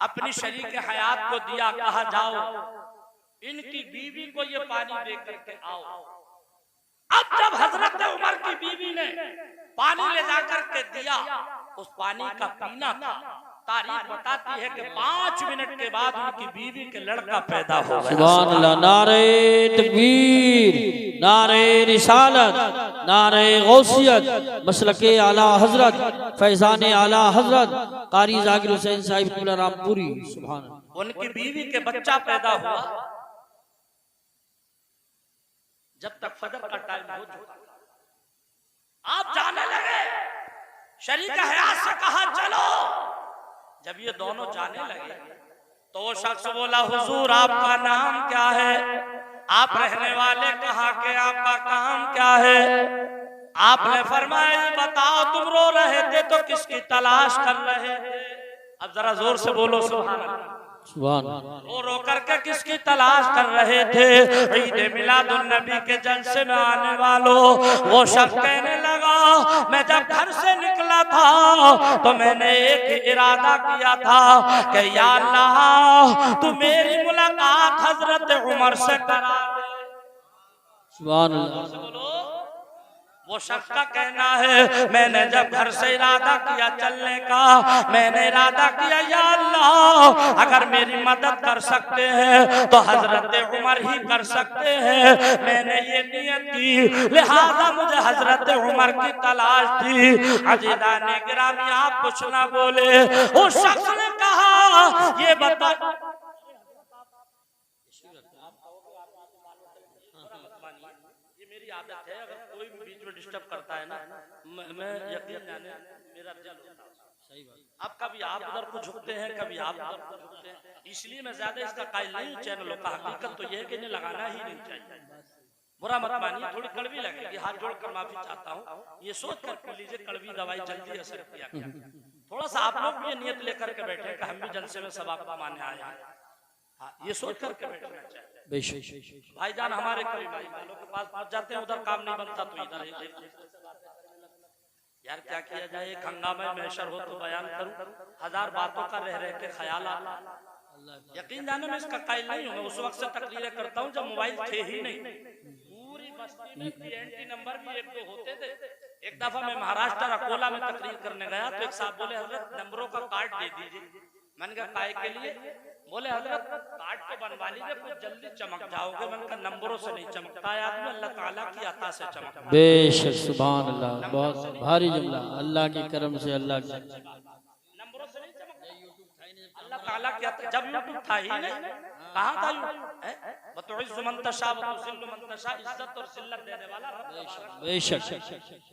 अपनी शरीक हयात को दिया, कहा जाओ इनकी बीवी को ये पानी दे करके आओ। अब जब हजरत उमर की बीवी ने पानी ले जाकर के दिया, उस पानी का पीना था। तारीख बताती है कि 5 मिनट के बाद उनकी बीवी के लड़का पैदा हो गया। सुभान अल्लाह, नारे तकबीर, नारे रिसालत, नारे गौसियत, मसलके आला हजरत, फैजान आला हजरत कारी जाकिर हुसैन साहिब क़िबला रामपुरी। सुभान अल्लाह। उनकी बीवी के बच्चा पैदा हुआ, जब तक फजर का टाइम हो चुका, आप जाने लगे, शरीक हयात से कहा चलो। जब ये दोनों जाने लगे तो वो शख्स बोला हुजूर आपका नाम क्या है? आप रहने वाले कहाँ के? आपका काम क्या है? आपने फरमाया ये बताओ तुम रो रहे थे तो किसकी तलाश कर रहे थे? अब जरा जोर से बोलो सुभान अल्लाह। सुभान अल्लाह। रो रो करके किसकी तलाश कर रहे थे? ईद मिलादुन नबी के जलसे में आने वालों। वो शख्स कहने लगा मैं जब घर से निकला था तो मैंने एक इरादा किया था कि या अल्लाह तू मेरी मुलाकात हजरत उमर से करा दे। सुभान अल्लाह। बोलो। वो शख्स का कहना है मैंने जब घर से इरादा किया चलने का, मैंने इरादा किया या अल्लाह अगर मेरी मदद कर सकते हैं तो हजरत उमर ही कर सकते हैं। मैंने ये नियत की, लिहाजा मुझे हजरत उमर की तलाश थी। अजीज़ाने गिरामी आप कुछ ना बोले। उस शख्स ने कहा ये बता आदत है अगर कोई भी बीच में डिस्टर्ब करता है ना मैं यकीन जाने मेरा जल होता है। सही बात। अब कभी आप उधर को झुकते हैं कभी आप उधर को झुकते हैं, इसलिए मैं ज्यादा इसका कायल नहीं हूं चैनलों का। हकीकत तो यह है कि इन्हें लगाना ही नहीं चाहिए। बुरा मत मानिए, थोड़ी कड़वी लगेगी, हाथ जोड़कर माफी चाहता हूँ। ये सोच कर पी लीजिए कड़वी दवाई जल्दी असर किया। थोड़ा सा आप लोग भी नियत लेकर के बैठे कि हम भी जलसे में सबक माने आए हैं, ये सोच करके बैठना चाहिए। भाईजान हमारे कभी भाई वालों के पास पहुंच जाते हैं, उधर काम नहीं बनता तो इधर यार क्या किया जाए। एक हंगामा में महशर हो तो बयान करूं, हजार बातों का रह रह के ख्याल आता। यकीन जाने में इसका कायल नहीं हूं। मैं उस वक्त से तकरीरें करता हूं जब मोबाइल थे ही नहीं। पूरी बस्ती में PNT नंबर भी एक दो होते थे। एक दफा मैं महाराष्ट्र अकोला में तकरीर करने गया तो एक साहब बोले हजरत नंबरों का कार्ड दे दीजिए। मैंने कहा काय के लिए? बोले हजरत कार्ड तो बनवा लीजिए कुछ जल्दी चमक जाओगे। मैंने कहा नंबरों से नहीं चमकता है आदमी, अल्लाह ताला की अता से चमकता है। बेशक सुभान अल्लाह। बहुत भारी जुमला। अल्लाह की करम से अल्लाह की नंबरों से नहीं चमकता, अल्लाह ताला की अता। जब यूट्यूब था ही नहीं, कहां था यूट्यूब? बतौइज़्ज़ु मन तशा व तुज़िल्लु मन तशा, इज्जत और जिल्लत देने वाला रब। बेशक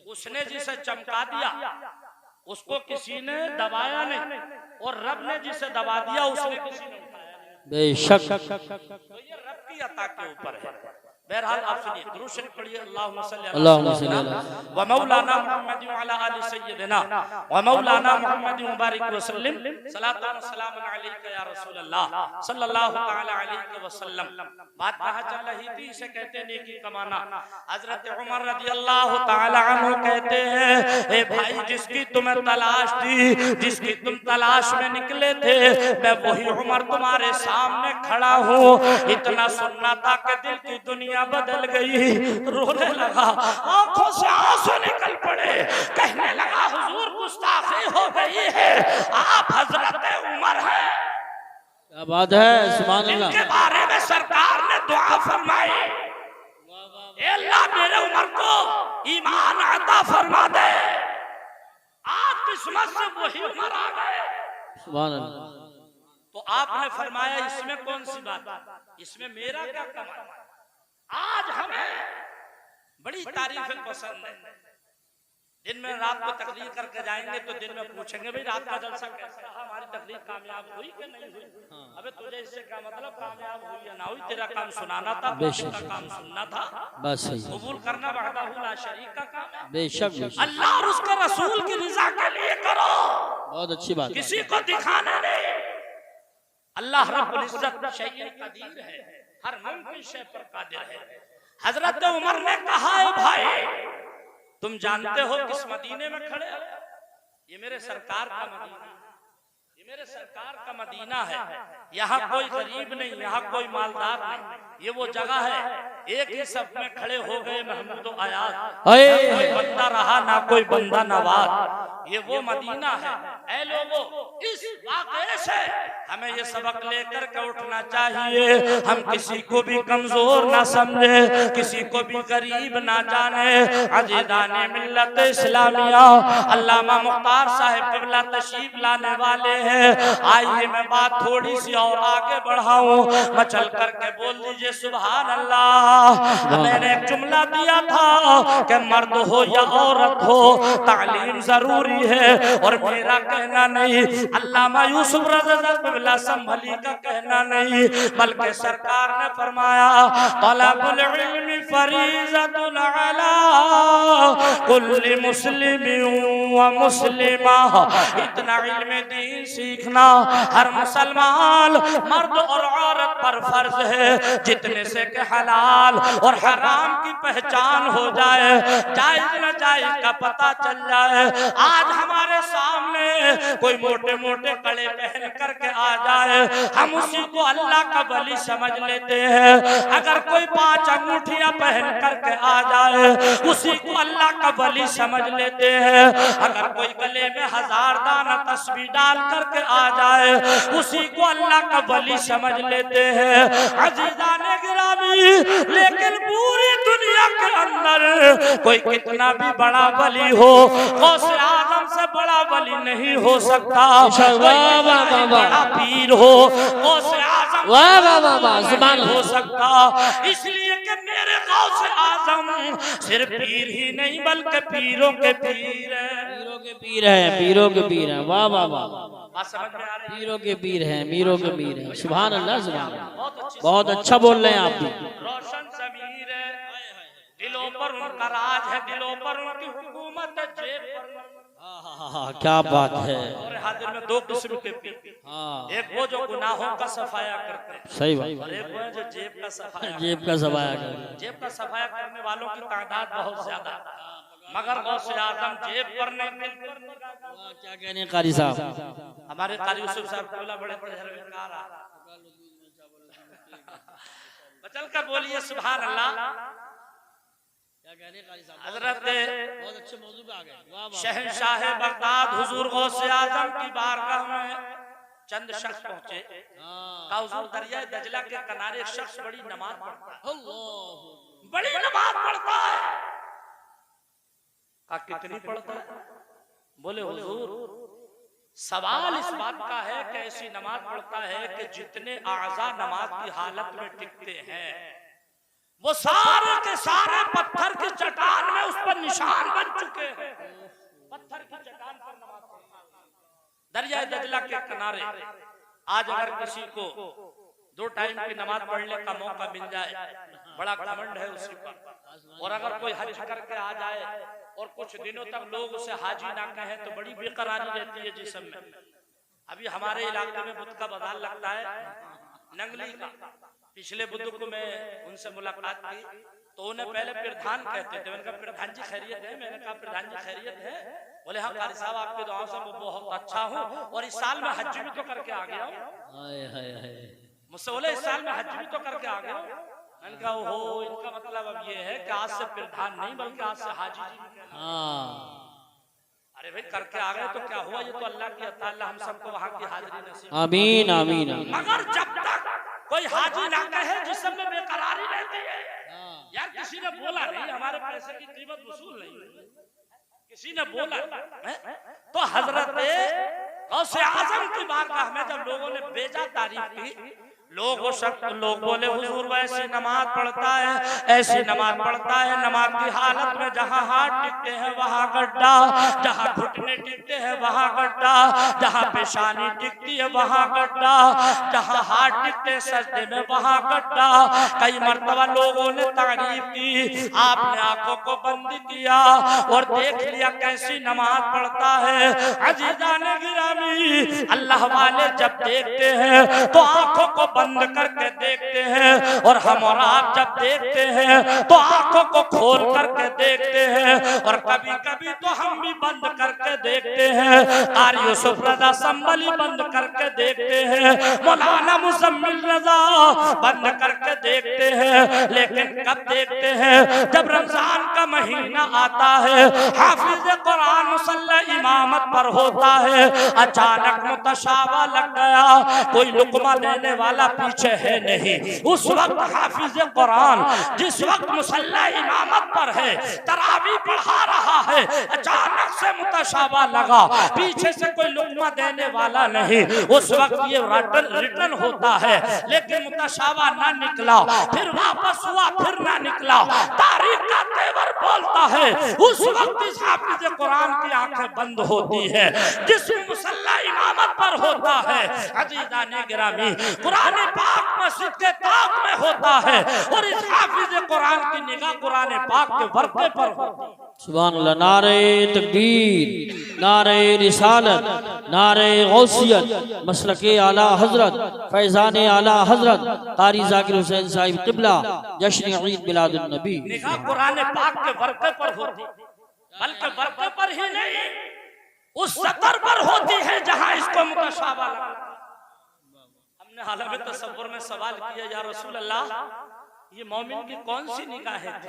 उसने जिसे चमका दिया उसको किसी ने दबाया नहीं, और रब ने जिसे दबा दिया उसने किसी ने उठाया नहीं। बेशक तो ये रब की अता के ऊपर है। बहरहाल आप सुनिए, दुरूद शरीफ पढ़िए। अल्लाहुम्मा सल्ली अल्लाहुम्मा सल्ली अला व मौलाना मुहम्मद व अला आलि सय्यिदना व मौलाना मुहम्मद मुबारक व सल्लम सलातन व सलाम अलैका या रसूल अल्लाह सल्लल्लाहु तआला अलैहि वसल्लम। बात कहां चल रही थी? इसे कहते नेकी कमाना। हजरत उमर रजी अल्लाह तआला अन्हु कहते हैं ए भाई जिसकी तुम्हें तलाश थी, जिसकी तुम तलाश में निकले थे, मैं वही उमर तुम्हारे सामने खड़ा हूँ। इतना सुनना था कि दिल की दुनिया बदल गई। रोने लगा, आंखों से आंसू निकल पड़े, कहने लगा हुजूर गुस्ताखी हो गई है, आप हजरत उमर हैं। क्या बात है, सुभान अल्लाह। इनके बारे में सरकार ने दुआ फरमाई, अल्लाह मेरे उमर को ईमान अता फरमा दे। आज किस्मत से वही उमर आ गए। सुभान अल्लाह। तो आपने फरमाया इसमें कौन सी बात, इसमें मेरा क्या कमाल? आज हमें बड़ी तारीफें पसंद है। दिन में रात को तकरीर करके जाएंगे तो दिन में पूछेंगे भाई रात का जलसा कैसा रहा, हमारी तकरीर कामयाब हुई कि नहीं हुई? अबे तुझे इससे क्या मतलब कामयाब हुई या ना हुई? तेरा काम सुनाना था, का काम सुनना था, बस सही। कबूल करना वहदहू ला शरीक का काम है। बेशक अल्लाह और उसके रसूल की रिजा के लिए करो, बहुत अच्छी बात। किसी को दिखाना नहीं। अल्लाह रब्बुल इज्जत शैइन कदीर है, हर मुमकिन शय पर कादिर है। हजरत उमर ने कहा है भाई तुम जानते हो किस मदीने में खड़े हो? ये मेरे सरकार का मदीना, ये मेरे सरकार का मदीना है। यहाँ कोई गरीब नहीं, यहाँ कोई मालदार नहीं, ये वो जगह है एक ही सब में खड़े हो गए महमूद व आयात, कोई बंदा रहा ना कोई बंदा नवाज। ये वो मदीना है। ऐ लोगों, इस वाक़े से हमें ये सबक लेकर के उठना चाहिए। हम किसी को भी कमजोर ना समझे, किसी को भी गरीब ना जाने। अजीज़ाने मिल्लत इस्लामिया अल्लामा मुख्तार साहिब क़िबला तशरीफ लाने वाले हैं। आइए मैं बात थोड़ी सी और आगे बढ़ाऊं, मचल करके बोल दीजिए सुभान अल्लाह। मैंने एक जुमला दिया था कि मर्द हो या औरत हो तालीम जरूरी है, और मेरा कहना नहीं, अल्लामा यूसुफ रज़ा संभली का कहना नहीं, बल्कि सरकार ने फरमाया तलबुल इल्मी फरीज़तुन अला कुल्ली मुस्लिमिन व मुस्लिमा। इतना इल्म दीन सीखना हर मुसलमान मर्द और औरत पर फर्ज है, जितने से के हलाल और हराम की पहचान हो जाए, जायज न जायज का पता चल जाए। आज हमारे सामने कोई मोटे मोटे कड़े पहन करके आ जाए, हम उसी को अल्लाह का वली समझ लेते हैं। अगर कोई 5 अंगूठियां पहन करके आ जाए, उसी को अल्लाह का वली समझ लेते हैं। अगर कोई गले में 1000 दाना तस्बीह डाल करके आ जाए, उसी को अल्लाह का वली समझ लेते हैं। अजीज़ाने गिरामी, लेकिन पूरी दुनिया के अंदर कोई कितना भी बड़ा वली हो, गौसे आजम से बड़ा वली नहीं हो सकता। बड़ा पीर हो, गौसे आजम नहीं हो सकता। इसलिए कि मेरे गौसे आजम सिर्फ पीर ही नहीं बल्कि पीरों के पीर है। पीरों के पीर है, पीरों के पीर है। वाह वाह वाह, बात समझ में आ रही है? पीरों के पीर हैं, मीरों के पीर हैं। सुभान अल्लाह, सुभान अल्लाह। बहुत अच्छा बोल रहे हैं आप भी। रोशन ज़मीर है, दिलों पर उनका राज है, दिलों पर उनकी हुकूमत है, जेब पर क्या बात है। और हाजिर में 2 किस्म के पीर, एक वो जो गुनाहों का सफाया करते हैं, सही बात, और एक वो है जो जेब का सफाया। जेब का सफाया कर, जेब का सफाया करने वालों की तादाद बहुत ज्यादा, मगर गौसे आजम जेब पर नहीं। क्या कहने कारी साहब। हमारे कारी यूसुफ साहब बोला बड़े तजर्बेकार बचल कर बोलिए सुभान अल्लाह। हजरत बहुत अच्छे मौजू पे आ गए। शहंशाह बगदाद हुजूर गौसे आजम की बारगाह में चंद शख्स पहुंचे। हुजूर दरिया दजला के किनारे एक शख्स बड़ी नमाज पढ़ता है, बड़ी नमाज पढ़ता है। कितनी पढ़ता है? बोले हुजूर सवाल इस बात का है कि ऐसी नमाज पढ़ता है कि जितने आज़ा नमाज की हालत में टिकते हैं, वो सारे के सारे पत्थर की चट्टान में उस पर निशान बन चुके हैं। पत्थर की चट्टान पर नमाज पढ़ता है दरिया दजला के किनारे। आज अगर किसी को 2 टाइम की नमाज पढ़ने का मौका मिल जाए, बड़ा घमंड है उसी पर। और अगर कोई हज करके आ जाए और कुछ दिनों तक लोग उसे हाजी ना कहें तो बड़ी बेकरारी रहती है जिस्म में। अभी हमारे इलाके में बुद्ध का बाजार लगता है, नंगली का। पिछले बुद्ध को मैं उनसे मुलाकात की तो उन्हें पहले प्रधान कहते थे। मैंने कहा प्रधान जी खैरियत है? मैंने कहा प्रधान जी खैरियत है। बोले हाँ कारी साहब आपके दुआओं से मैं बहुत अच्छा हूँ और इस साल में हज भी तो करके आ गया हूँ। मुझसे बोले इस साल में हज भी तो करके आ गया हूँ। मैंने कहा ओहो, इनका मतलब अब ये है कि आज से प्रधान नहीं बल्कि आज से हाजी जी। अरे भाई करके आ गए तो क्या हुआ, ये तो अल्लाह की अता, अल्लाह हम सबको वहाँ की हाजिरी नसीब। आमीन आमीन। मगर जब तक कोई हाजी ना कहे जिस्म में बेकरारी रहती है। यार किसी ने बोला नहीं हमारे पैसे की कीमत वसूल नहीं, किसी ने बोला तो हजरत गौसे आजम की बारगाह में जब लोगों ने बेजा तारीफ की, लोग बोले हुजूर वैसी नमाज पढ़ता है, ऐसी नमाज पढ़ता है। नमाज की हालत में जहाँ हाथ टिकते हैं वहाँ गड्ढा, जहाँ घुटने टिकते हैं वहाँ गड्ढा, जहाँ पेशानी टिकती है वहाँ गड्ढा, जहाँ हाथ टिकते हैं सजदे में वहाँ गड्ढा। कई मर्तबा लोगों ने तारीफ की, आपने आंखों को बंद किया और देख लिया कैसी नमाज पढ़ता है। अजीज़ाने गिरामी, अल्लाह वाले जब देखते हैं तो आंखों को बंद करके देखते हैं, और हम और आप जब देखते हैं तो आंखों को खोल करके देखते हैं, और कभी कभी तो हम भी बंद करके देखते हैं। कारी यूसुफ रज़ा संभली बंद करके देखते हैं, मौलाना मुज़म्मिल रज़ा बंद करके देखते हैं। लेकिन कब देखते हैं? जब रमजान का महीना आता है, हाफिज कुरान मुसल्ला इमामत पर होता है, अचानक मुतशाबा लग गया, कोई लुकमा देने वाला पीछे है नहीं। उस वक्त हाफिज कुरान जिस वक्त मुसल्ला इमामत पर है, तरावी पढ़ा रहा है, अचानक से मुतशाबा लगा, पीछे से कोई लुकमा देने वाला नहीं। उस वक्त ये रिटर्न होता है, लेकिन मुतशाबा ना निकला। निकला, फिर वापस हुआ फिर ना निकला। तारीख का तेवर बोलता है उस वक्त इस हाफिज कुरान की आंखें बंद होती है जिस मुसल्ला इमामत पर होता है। अजीजाने गिरामी, कुरान पाक मस्जिद के ताक में होता है और इस हाफिज कुरान की निगाह कुरान पाक के वर्के पर होती है। सुभान अल्लाह। नारे तकबीर, नारे रिसालत, नारे गौसियत, मसलके आला हजरत, फैजान आला हजरत कारी जाकिर हुसैन साहिब क़िबला, जश्न ईद मिलादुन नबी। निगाह कुरान पाक के वर्के पर होती, बल्कि वर्के पर ही नहीं उस सतर पर होती है जहां इसको मुतशाबा लगा। हमने हालत में तसव्वुर में सवाल किया, या रसूल अल्लाह ये मोमिन की कौन सी निगाहें थी?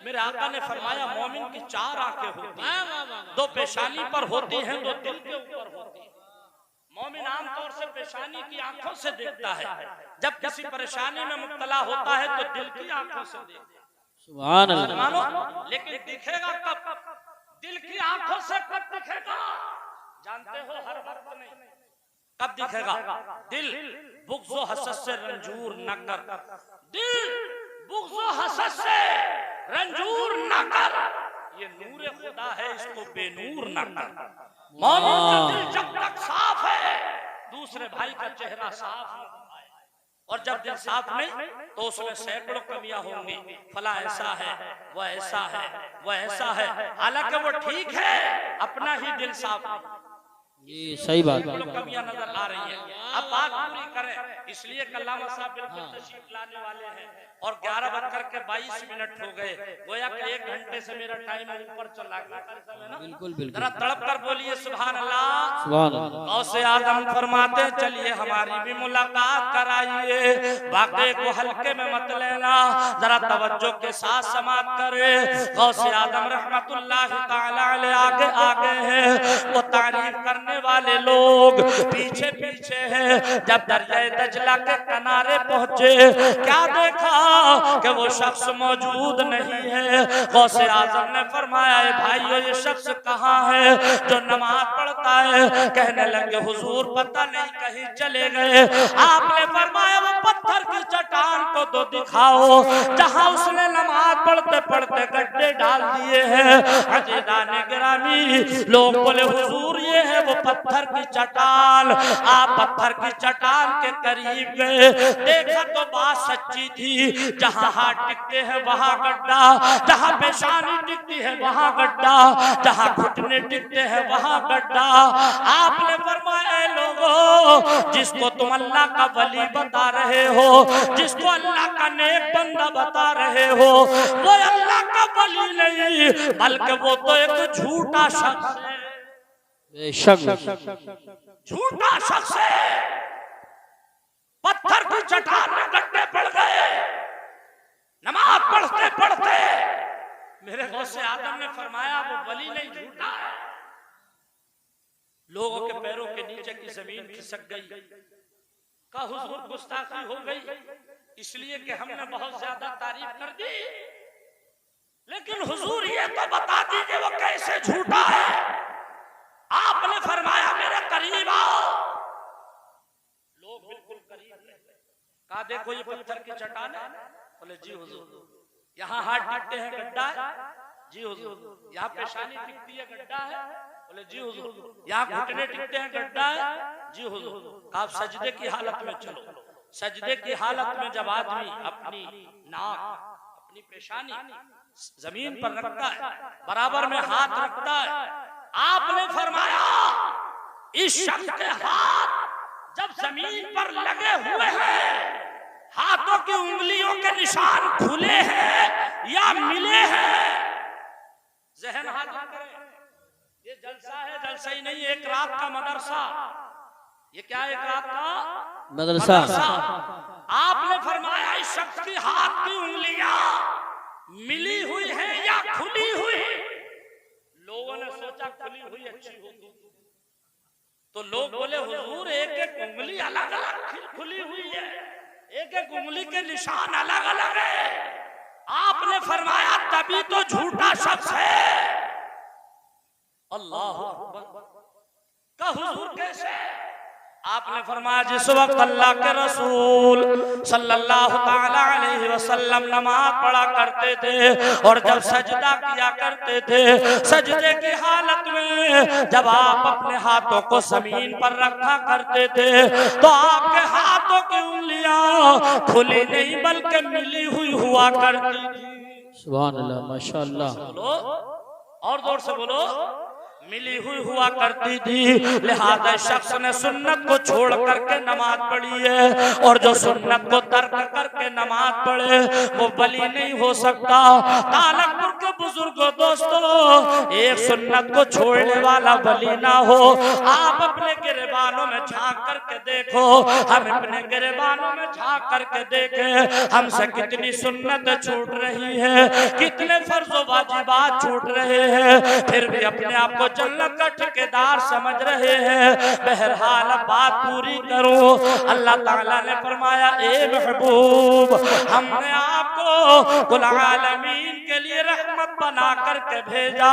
मेरे आका ने फरमाया मोमिन की 4 आंखें होती हैं, 2 पेशानी पर होती हैं, 2 दिल के ऊपर होती हैं। मोमिन आमतौर से पेशानी की आंखों से देखता है, जब किसी परेशानी में मुब्तला होता है तो दिल की आंखों से देखता है। सुभान अल्लाह। मानो, लेकिन दिखेगा कब? दिल की आंखों से कब दिखेगा? जानते हो, हर वक्त नहीं। कब दिखेगा? दिल बुग़्ज़ हसद से रंजूर न कर, दिल बुग़्ज़ हसद से रंजूर न कर, ये नूर खुदा है इसको बेनूर न कर। मोमिन का दिल जब तक साफ है दूसरे भाई का चेहरा साफ नहीं होता है, और जब दिल साफ नहीं तो उसमें सैकड़ों कमियां होंगी। फला ऐसा है, वह ऐसा है, वह ऐसा है, हालांकि वो ठीक है, अपना ही दिल साफ नहीं। ये सही बात है। कमियां नजर आ रही हैं। अब बात पूरी करें, इसलिए कल्लामा साहब बिल्कुल तशरीफ लाने वाले हैं और 11:22 हो गए। गोया कि 1 घंटे से मेरा टाइम ऊपर चला गया। बिल्कुल बिल्कुल। जरा तड़प कर बोलिए सुभान अल्लाह। सुभान अल्लाह। गौसे आदम फरमाते चलिए हमारी भी मुलाकात कराइए, वाक़े को हल्के में मत लेना, जरा तवज्जो के साथ समात करे। गौसे आदम रहमतुल्लाह तआला अलैह आगे आगे हैं, वो तारीफ करने वाले लोग पीछे पीछे हैं। जब दरिया दजला के किनारे पहुंचे, क्या देखा कि वो शख्स मौजूद नहीं है। गौसे आजम ने फरमाया भाइयों ये शख्स कहाँ है जो नमाज पढ़ता है? कहने लगे हुजूर पता नहीं कहीं चले गए। आपने फरमाया वो पत्थर की चट्टान को तो दिखाओ जहां उसने नमाज पढ़ते पढ़ते गड्ढे डाल दिए हैं। अजीज़ाने गिरामी, लोग बोले हुजूर ये है वो पत्थर की चट्टान। आप पत्थर की चट्टान के करीब गए, देखा तो बात सच्ची थी, जहां हाथ टिकते हैं वहां गड्ढा, जहां पेशानी टिकती है वहां गड्ढा, जहां घुटने टिकते हैं वहां गड्ढा। आपने फरमाया लोगों जिसको तुम अल्लाह का वली बता रहे हो, जिसको अल्लाह का नेक बंदा बता रहे हो, वो अल्लाह का वली नहीं बल्कि वो तो एक झूठा शख्स है। झूठा शख्स है। पत्थर की चट्टान में गड्ढे पड़ गए, नमाज पढ़ते पढ़ते मेरे गौसे आदम ने फरमाया वो वली नहीं झूठा है। लोगों के पैरों के नीचे की जमीन खिसक गई। का हुजूर गुस्ताखी हो गई इसलिए कि हमने बहुत ज्यादा तारीफ कर दी, लेकिन हुजूर ये तो बता दीजिए वो कैसे झूठा है। आपने फरमाया मेरे करीब आओ। लोग बिल्कुल करीब गए। कहा देखो ये पत्थर की चट्टान है। बोले जी हुजूर। यहाँ हाथ टिकते हैं गड्ढा है। जी हुजूर। यहाँ पेशानी टिकती है गड्ढा है। बोले जी हुजूर। यहाँ घुटने टिकते हैं गड्ढा है। जी हुजूर। आप सजदे की हालत में चलो। सजदे की हालत में जब आदमी अपनी नाक अपनी पेशानी जमीन पर रखता है, बराबर में हाथ रखता है, आपने फरमाया इस शख्स के हाथ जब जमीन पर लगे हुए हैं, हाथों की उंगलियों के निशान खुले हैं या मिले हैं। जहन हाजिर करें, ये जलसा है, जलसा ही नहीं, एक रात का मदरसा। ये क्या एक रात का मदरसा। आपने फरमाया इस शख्स की हाथ की उंगलियां मिली हुई है या खुली हुई। लोगों ने सोचा खुली हुई अच्छी होगी, तो लोग बोले हुजूर एक एक उंगली अलग अलग खुली हुई है, एक एक उंगली के निशान अलग अलग है। आपने फरमाया तभी तो झूठा शख्स है। अल्लाह का हुजूर कैसे? आपने फरमाया जिस वक्त अल्लाह के रसूल सल्लल्लाहु ताला अलैहि वसल्लम नमाज पढ़ा करते थे और जब सजदा किया करते थे, सजदे की हालत में जब आप अपने हाथों को जमीन पर रखा करते थे तो आपके हाथों की उंगलियां खुली नहीं बल्कि मिली हुई हुआ करती थी। सुभान अल्लाह, माशाअल्लाह। बोलो और जोर से बोलो, मिली हुई हुआ करती थी। लिहाजा शख्स ने सुन्नत को छोड़ करके नमाज पढ़ी है और जो सुन्नत को तर्क करके नमाज पढ़े वो वली नहीं हो सकता। तालकपुर के बुजुर्गों दोस्तों, एक सुन्नत को छोड़ने वाला वली ना हो। आप अपने गिरबानों में झांक करके देखो, हम अपने गिरबानों में झांक करके देखें हमसे कितनी सुन्नत छूट रही है, कितने फर्जो वाजिबात छूट रहे हैं, फिर भी अपने आप को जन्नत का ठेकेदार समझ रहे हैं। बहरहाल बात पूरी करो। अल्लाह ताला ने फरमाया ए महबूब, हमने आपको कुल आलमीन के लिए रहमत बना करके भेजा।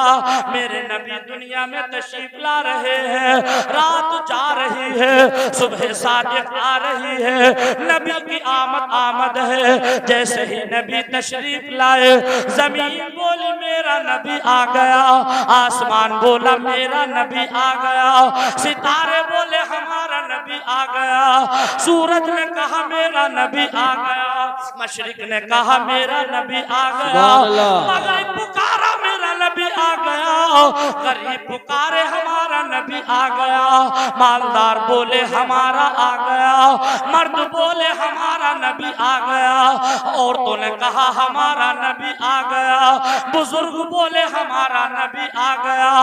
मेरे नबी दुनिया में तशरीफ ला रहे हैं, रात जा रही है, सुबह सादिक आ रही है, नबी की आमद है। जैसे ही नबी तशरीफ लाए, जमीन बोली मेरा नबी आ गया, आसमान बोला मेरा नबी आ गया, सितारे बोले हमारा नबी आ गया, सूरज ने कहा मेरा नबी आ गया, मशरिक ने कहा मेरा नबी आ गया, मगरिब पुकारा मेरा नबी आ गया, गरीब पुकारे हमारा नबी आ गया, मालदार बोले हमारा आ गया, मर्द बोले हमारा नबी आ गया, औरतों ने कहा हमारा नबी आ गया, बुजुर्ग बोले हमारा नबी आ गया,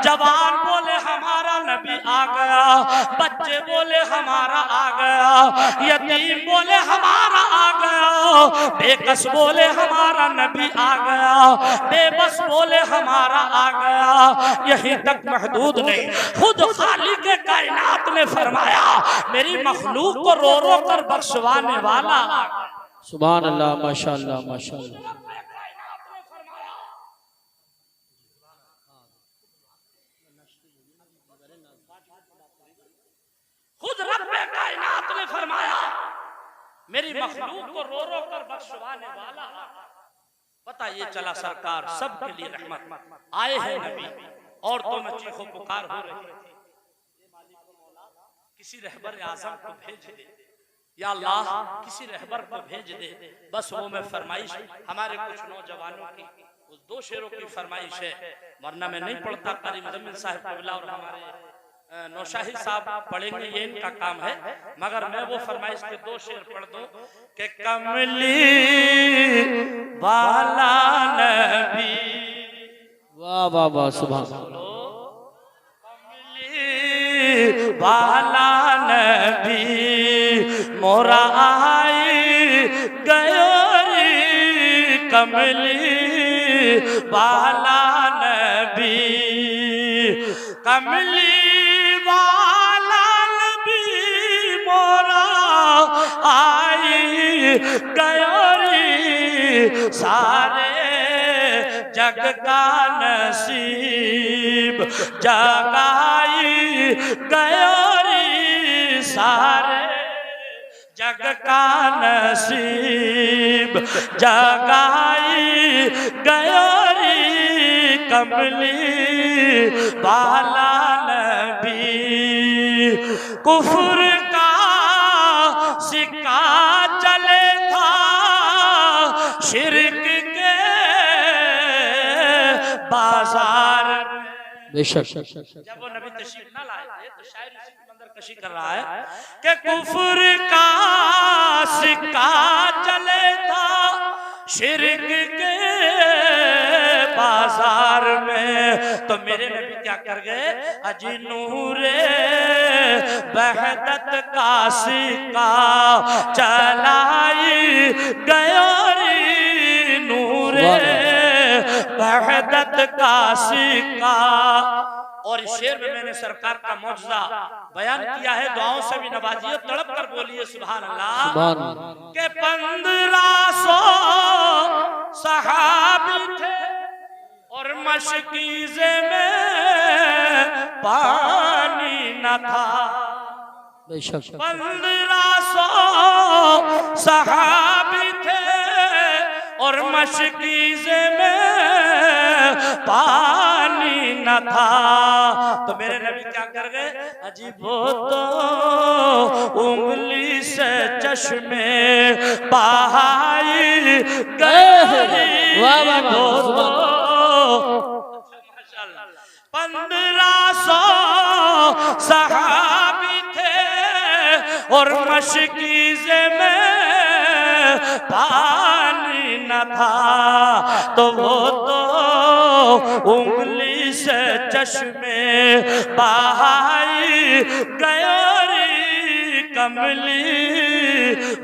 जवान बोले हमारा नबी आ गया, बच्चे बोले हमारा आ गया, यतीम बोले हमारा आ गया, बेकस बोले हमारा नबी आ गया, बेबस बोले हमारा आ गया। यहीं तक महदूद नहीं, खुद खालिक के कायनात ने फरमाया मेरी मखलूक को रो रो कर बख्शवाने वाला। सुभान अल्लाह, माशाअल्लाह, माशाअल्लाह। खुद रब्बे कायनात ने फरमाया मेरी मखलूक को रो रो कर बख्शवाने वाला। पता ये चला सरकार सबके लिए रहमत आए हैं नबी, औरतों में चीखों पुकार हो रही थी, किसी रहबर आजम को भेज दे या अल्लाह, किसी रहबर को भेज दे। बस वो में फरमाइश हमारे कुछ नौजवानों की उस 2 शेरों की फरमाइश है, वरना मैं नहीं पढ़ता। कारी मुजम्मिल साहब और हमारे नौशाही साहब पढ़ेंगे, ये इनका काम है, मगर मैं वो फरमाइश के 2 शेर पढ़ दूं कि कमली वाला नबी, वाह वाह वाह, सुभान अल्लाह, कमली वाला नबी मोरा आई गयो रे, कमली वाला नबी, कमली वाला नबी मोरा आई गयो रे, सारे जग का नसीब जगाई गयो रे, सारे जग का नसीब जगाई गयो रे, कमली वाला नबी। कुफ्र का सिक्का चले था शिरक के बाजार, बेशक। जब वो नबी तशरीफ न लाए थे तो शायर इसी मंदर कशी कर रहा है कि कुफ्र का सिक्का चले था शिरक के बाजार में, तो मेरे नबी क्या कर गए, अजी नूरे वहदत का सिक्का चलाई गयो रे, नूरे वहदत का सिक्का। और इस शेर में मैंने सरकार का मौजज़ा बयान किया है, दुआओं से भी नवाजिए, तड़प कर बोलिए सुभान अल्लाह। के 1500 सहाबी थे और मशकीज़े में पानी न था, बेशक 1500 सहाबी थे और मशकीज़े में पानी न था। तो मेरे नबी क्या कर गए? अजीब वो तो उंगली से चश्मे बहाई गए। वाह वाह वाह 1500 सहाबी थे और मशकीज़े में पानी न था। तो वो तो उंगली से चश्मे बहाई गयोरी कमली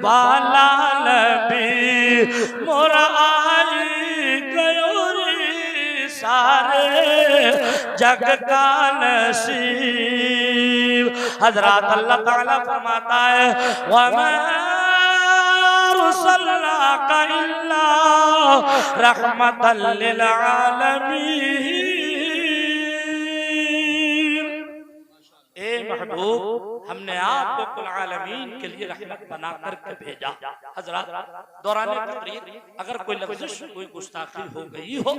वाला नबी मोरा आई गयोरी सारे जग का नसीब। हजरत अल्लाह ताला फरमाता है वमा रुसलनाका इल्ला रहमतल लिल आलमीन। ए महबूब हमने आपको कुल आलमीन के लिए रहमत बना करके भेजा। हजरत दौरान तकरीर अगर कोई लफ्ज़ कोई गुस्ताखी हो गई हो,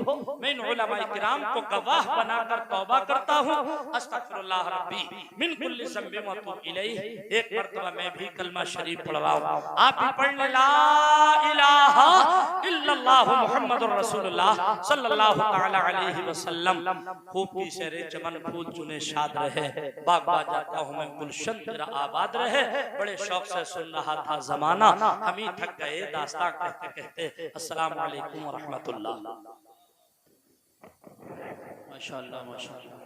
मैं इन उलमाए किराम को गवाह बनाकर तौबा करता हूँ। अस्तगफिरुल्लाह रब्बी मिन कुल्ली ज़ंबिन व अतूबु इलैह। एक मर्तबा मैं भी कलमा शरीफ पढ़ रहा हूँ, आप भी पढ़ लें ला इलाहा इल्लल्लाह मुहम्मदुर रसूलुल्लाह सल्लल्लाहु तआला अलैहि वसल्लम। खूब की शेरे चमन फूल चुने शाद रहे, बाग जाता हूँ मैं गुलशन तेरा आबाद रहे। बड़े शौक से सुन रहा था जमाना, हम ही थक गए दास्तां कहते कहते। अस्सलाम वालेकुम व रहमतुल्लाह। माशाअल्लाह माशाअल्लाह।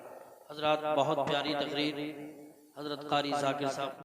हजरत बहुत प्यारी तकरीर हजरत कारी जाकिर साहब